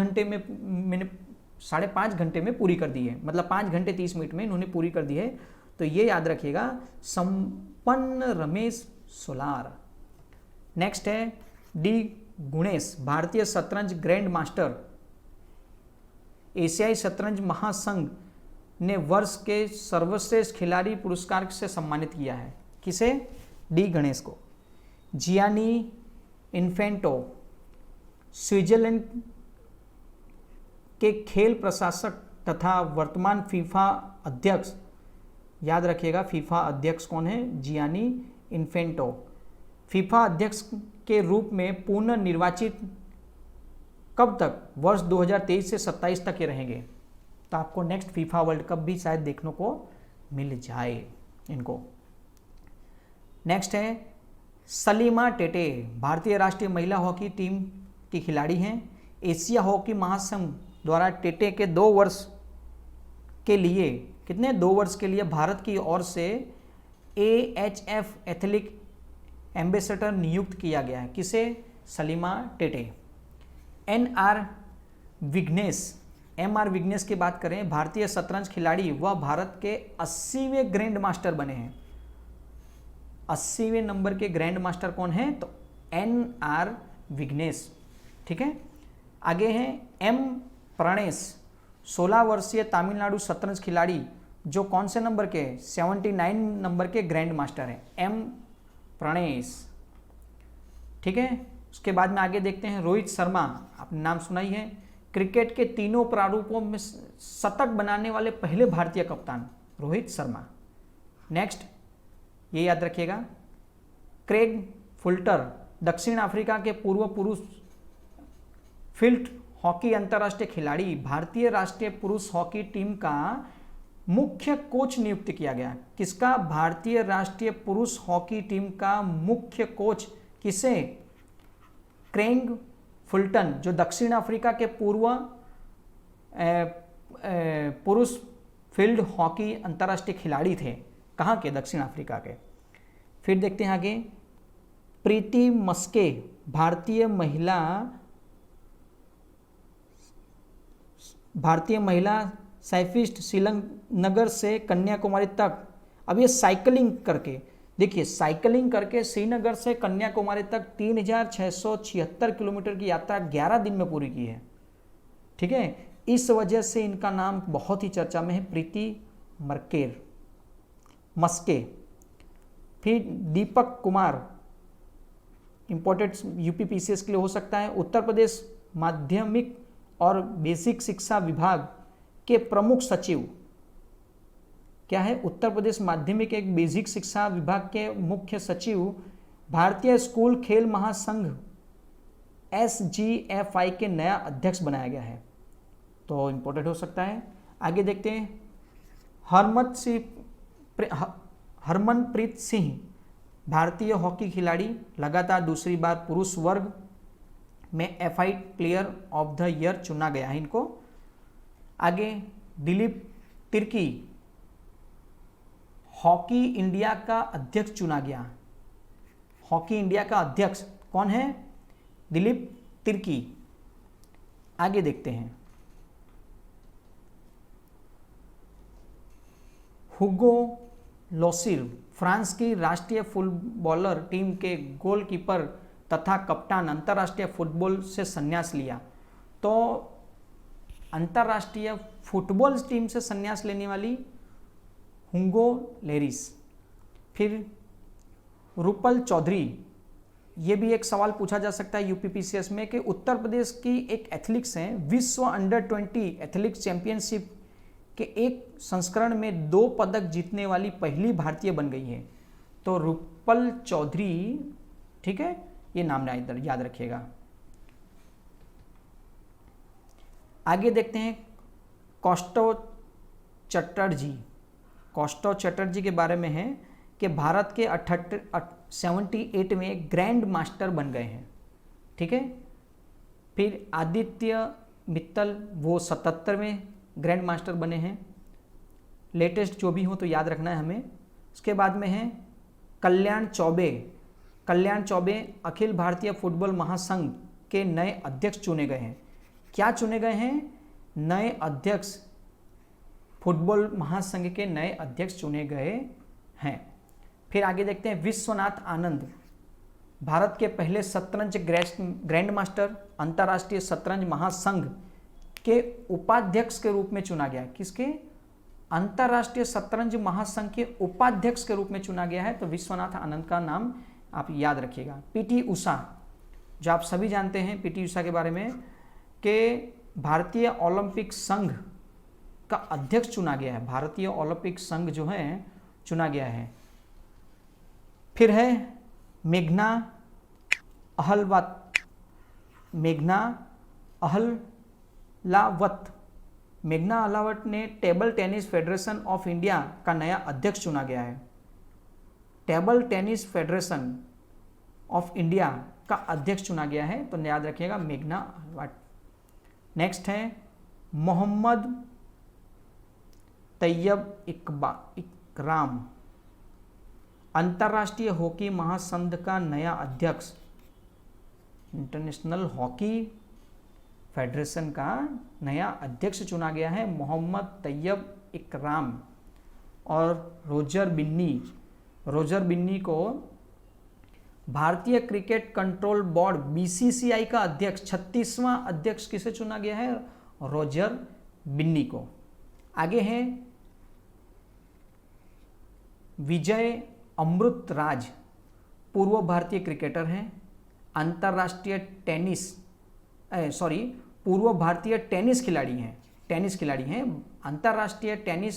घंटे में पूरी कर दी है। मतलब 5 घंटे 30 मिनट में इन्होंने पूरी कर दी है। तो ये याद रखिएगा, संपन्न रमेश सोलार। नेक्स्ट है डी गुणेश, भारतीय शतरंज ग्रैंड मास्टर। एशियाई शतरंज महासंघ ने वर्ष के सर्वश्रेष्ठ खिलाड़ी पुरस्कार से सम्मानित किया है। किसे? डी गणेश को। जियानी इन्फेंटो, स्विट्जरलैंड के खेल प्रशासक तथा वर्तमान फीफा अध्यक्ष, याद रखिएगा फीफा अध्यक्ष कौन है? जियानी इन्फेंटो। फीफा अध्यक्ष के रूप में पुनः निर्वाचित कब तक? वर्ष 2023 से 27 तक ये रहेंगे। तो आपको नेक्स्ट फीफा वर्ल्ड कप भी शायद देखने को मिल जाए इनको। नेक्स्ट है सलीमा टेटे, भारतीय राष्ट्रीय महिला हॉकी टीम की खिलाड़ी हैं। एशिया हॉकी महासंघ द्वारा टेटे के 2 वर्ष के लिए, कितने? 2 वर्ष के लिए भारत की ओर से AHF एथलेटिक एम्बेसडर नियुक्त किया गया है। किसे? सलीमा टेटे। MR विघ्नेश की बात करें, भारतीय शतरंज खिलाड़ी, वह भारत के 80वें ग्रैंड मास्टर बने हैं। 80वें नंबर के ग्रैंड मास्टर कौन है? तो NR विघ्नेश। ठीक है। आगे हैं M प्रणेश, 16 वर्षीय तमिलनाडु शतरंज खिलाड़ी, जो कौन से नंबर के? 79 नंबर के ग्रैंड मास्टर हैं, M प्रणेश। ठीक है। उसके बाद में आगे देखते हैं रोहित शर्मा, आपने नाम सुना ही है, क्रिकेट के तीनों प्रारूपों में शतक बनाने वाले पहले भारतीय कप्तान रोहित शर्मा। नेक्स्ट ये याद रखिएगा, क्रेग फुल्टर, दक्षिण अफ्रीका के पूर्व पुरुष फील्ड हॉकी अंतर्राष्ट्रीय खिलाड़ी, भारतीय राष्ट्रीय पुरुष हॉकी टीम का मुख्य कोच नियुक्त किया गया। किसका? भारतीय राष्ट्रीय पुरुष हॉकी टीम का मुख्य कोच किसे? क्रेग फुल्टन, जो दक्षिण अफ्रीका के पूर्व पुरुष फील्ड हॉकी अंतर्राष्ट्रीय खिलाड़ी थे। कहाँ के? दक्षिण अफ्रीका के। फिर देखते हैं आगे, प्रीति मस्के, भारतीय महिला साइकिलिस्ट, श्रीनगर से कन्याकुमारी तक। अब ये साइकिलिंग करके, देखिए साइकिलिंग करके श्रीनगर से कन्याकुमारी तक 3676 किलोमीटर की यात्रा 11 दिन में पूरी की है। ठीक है। इस वजह से इनका नाम बहुत ही चर्चा में है, प्रीति मस्के। फिर दीपक कुमार, इंपॉर्टेंट UPPCS के लिए हो सकता है, उत्तर प्रदेश माध्यमिक और बेसिक शिक्षा विभाग के प्रमुख सचिव। क्या है? उत्तर प्रदेश माध्यमिक एक बेसिक शिक्षा विभाग के मुख्य सचिव, भारतीय स्कूल खेल महासंघ SGFI के नया अध्यक्ष बनाया गया है। तो इंपॉर्टेंट हो सकता है। आगे देखते हैं, हरमनप्रीत सिंह, भारतीय हॉकी खिलाड़ी, लगातार दूसरी बार पुरुष वर्ग में FI player of the year चुना गया है इनको। आगे दिलीप तिर्की, हॉकी इंडिया का अध्यक्ष चुना गया। हॉकी इंडिया का अध्यक्ष कौन है? दिलीप तिर्की। आगे देखते हैं, हुगो लोसिर, फ्रांस की राष्ट्रीय फुटबॉलर टीम के गोलकीपर तथा कप्तान, अंतर्राष्ट्रीय फुटबॉल से संन्यास लिया। तो अंतर्राष्ट्रीय फुटबॉल टीम से संन्यास लेने वाली हुगो लोरिस। फिर रूपल चौधरी, ये भी एक सवाल पूछा जा सकता है UPPCS में कि उत्तर प्रदेश की एक एथलीट्स हैं, विश्व अंडर-20 एथलेटिक्स चैंपियनशिप के एक संस्करण में 2 पदक जीतने वाली पहली भारतीय बन गई है। तो रूपल चौधरी, ठीक है, ये नाम याद रखिएगा। आगे देखते हैं कौस्तव चटर्जी के बारे में है कि भारत के 78 में ग्रैंड मास्टर बन गए हैं। ठीक है। फिर आदित्य मित्तल, वो 77वें ग्रैंड मास्टर बने हैं। लेटेस्ट जो भी हो तो याद रखना है हमें। उसके बाद में है कल्याण चौबे अखिल भारतीय फुटबॉल महासंघ के नए अध्यक्ष चुने गए हैं। क्या चुने गए हैं? नए अध्यक्ष, फुटबॉल महासंघ के नए अध्यक्ष चुने गए हैं। फिर आगे देखते हैं विश्वनाथ आनंद, भारत के पहले शतरंज ग्रैंड मास्टर अंतर्राष्ट्रीय शतरंज महासंघ के उपाध्यक्ष के रूप में चुना गया है। किसके? अंतर्राष्ट्रीय शतरंज महासंघ के उपाध्यक्ष के रूप में चुना गया है। तो विश्वनाथ आनंद का नाम आप याद रखिएगा। पीटी उषा, जो आप सभी जानते हैं पीटी उषा के बारे में, कि भारतीय ओलंपिक संघ का अध्यक्ष चुना गया है। भारतीय ओलंपिक संघ जो है चुना गया है। फिर है मेघना अहलावत। मेघना अहलावत ने table tennis federation of India का नया अध्यक्ष चुना गया है। Table tennis federation of India का अध्यक्ष चुना गया है, तो याद रखिएगा मेघना अहलावत। नेक्स्ट है मोहम्मद तैयब इकराम, अंतर्राष्ट्रीय हॉकी महासंघ का नया अध्यक्ष। इंटरनेशनल हॉकी फेडरेशन का नया अध्यक्ष चुना गया है मोहम्मद तैयब इकराम। और रोजर बिन्नी को भारतीय क्रिकेट कंट्रोल बोर्ड बीसीसीआई का अध्यक्ष, 36वां अध्यक्ष किसे चुना गया है? रोजर बिन्नी को। आगे हैं विजय अमृतराज, पूर्व भारतीय क्रिकेटर हैं, पूर्व भारतीय टेनिस खिलाड़ी हैं, अंतर्राष्ट्रीय टेनिस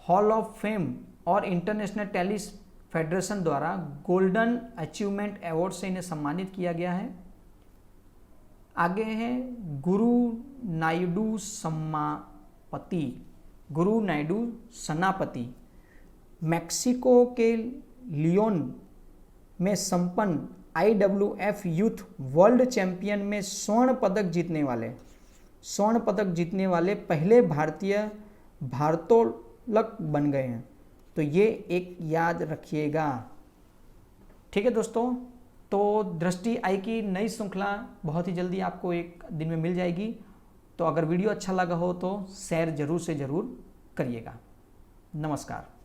हॉल ऑफ फेम और इंटरनेशनल टेनिस फेडरेशन द्वारा गोल्डन अचीवमेंट अवार्ड से इन्हें सम्मानित किया गया है। आगे हैं गुरु नायडू सनापति, मैक्सिको के लियोन में संपन्न IWF यूथ वर्ल्ड चैंपियन में स्वर्ण पदक जीतने वाले पहले भारतीय भारोत्तोलक बन गए हैं। तो ये एक याद रखिएगा। ठीक है दोस्तों, तो दृष्टि आई की नई श्रृंखला बहुत ही जल्दी आपको एक दिन में मिल जाएगी। तो अगर वीडियो अच्छा लगा हो तो शेयर जरूर से जरूर करिएगा। नमस्कार।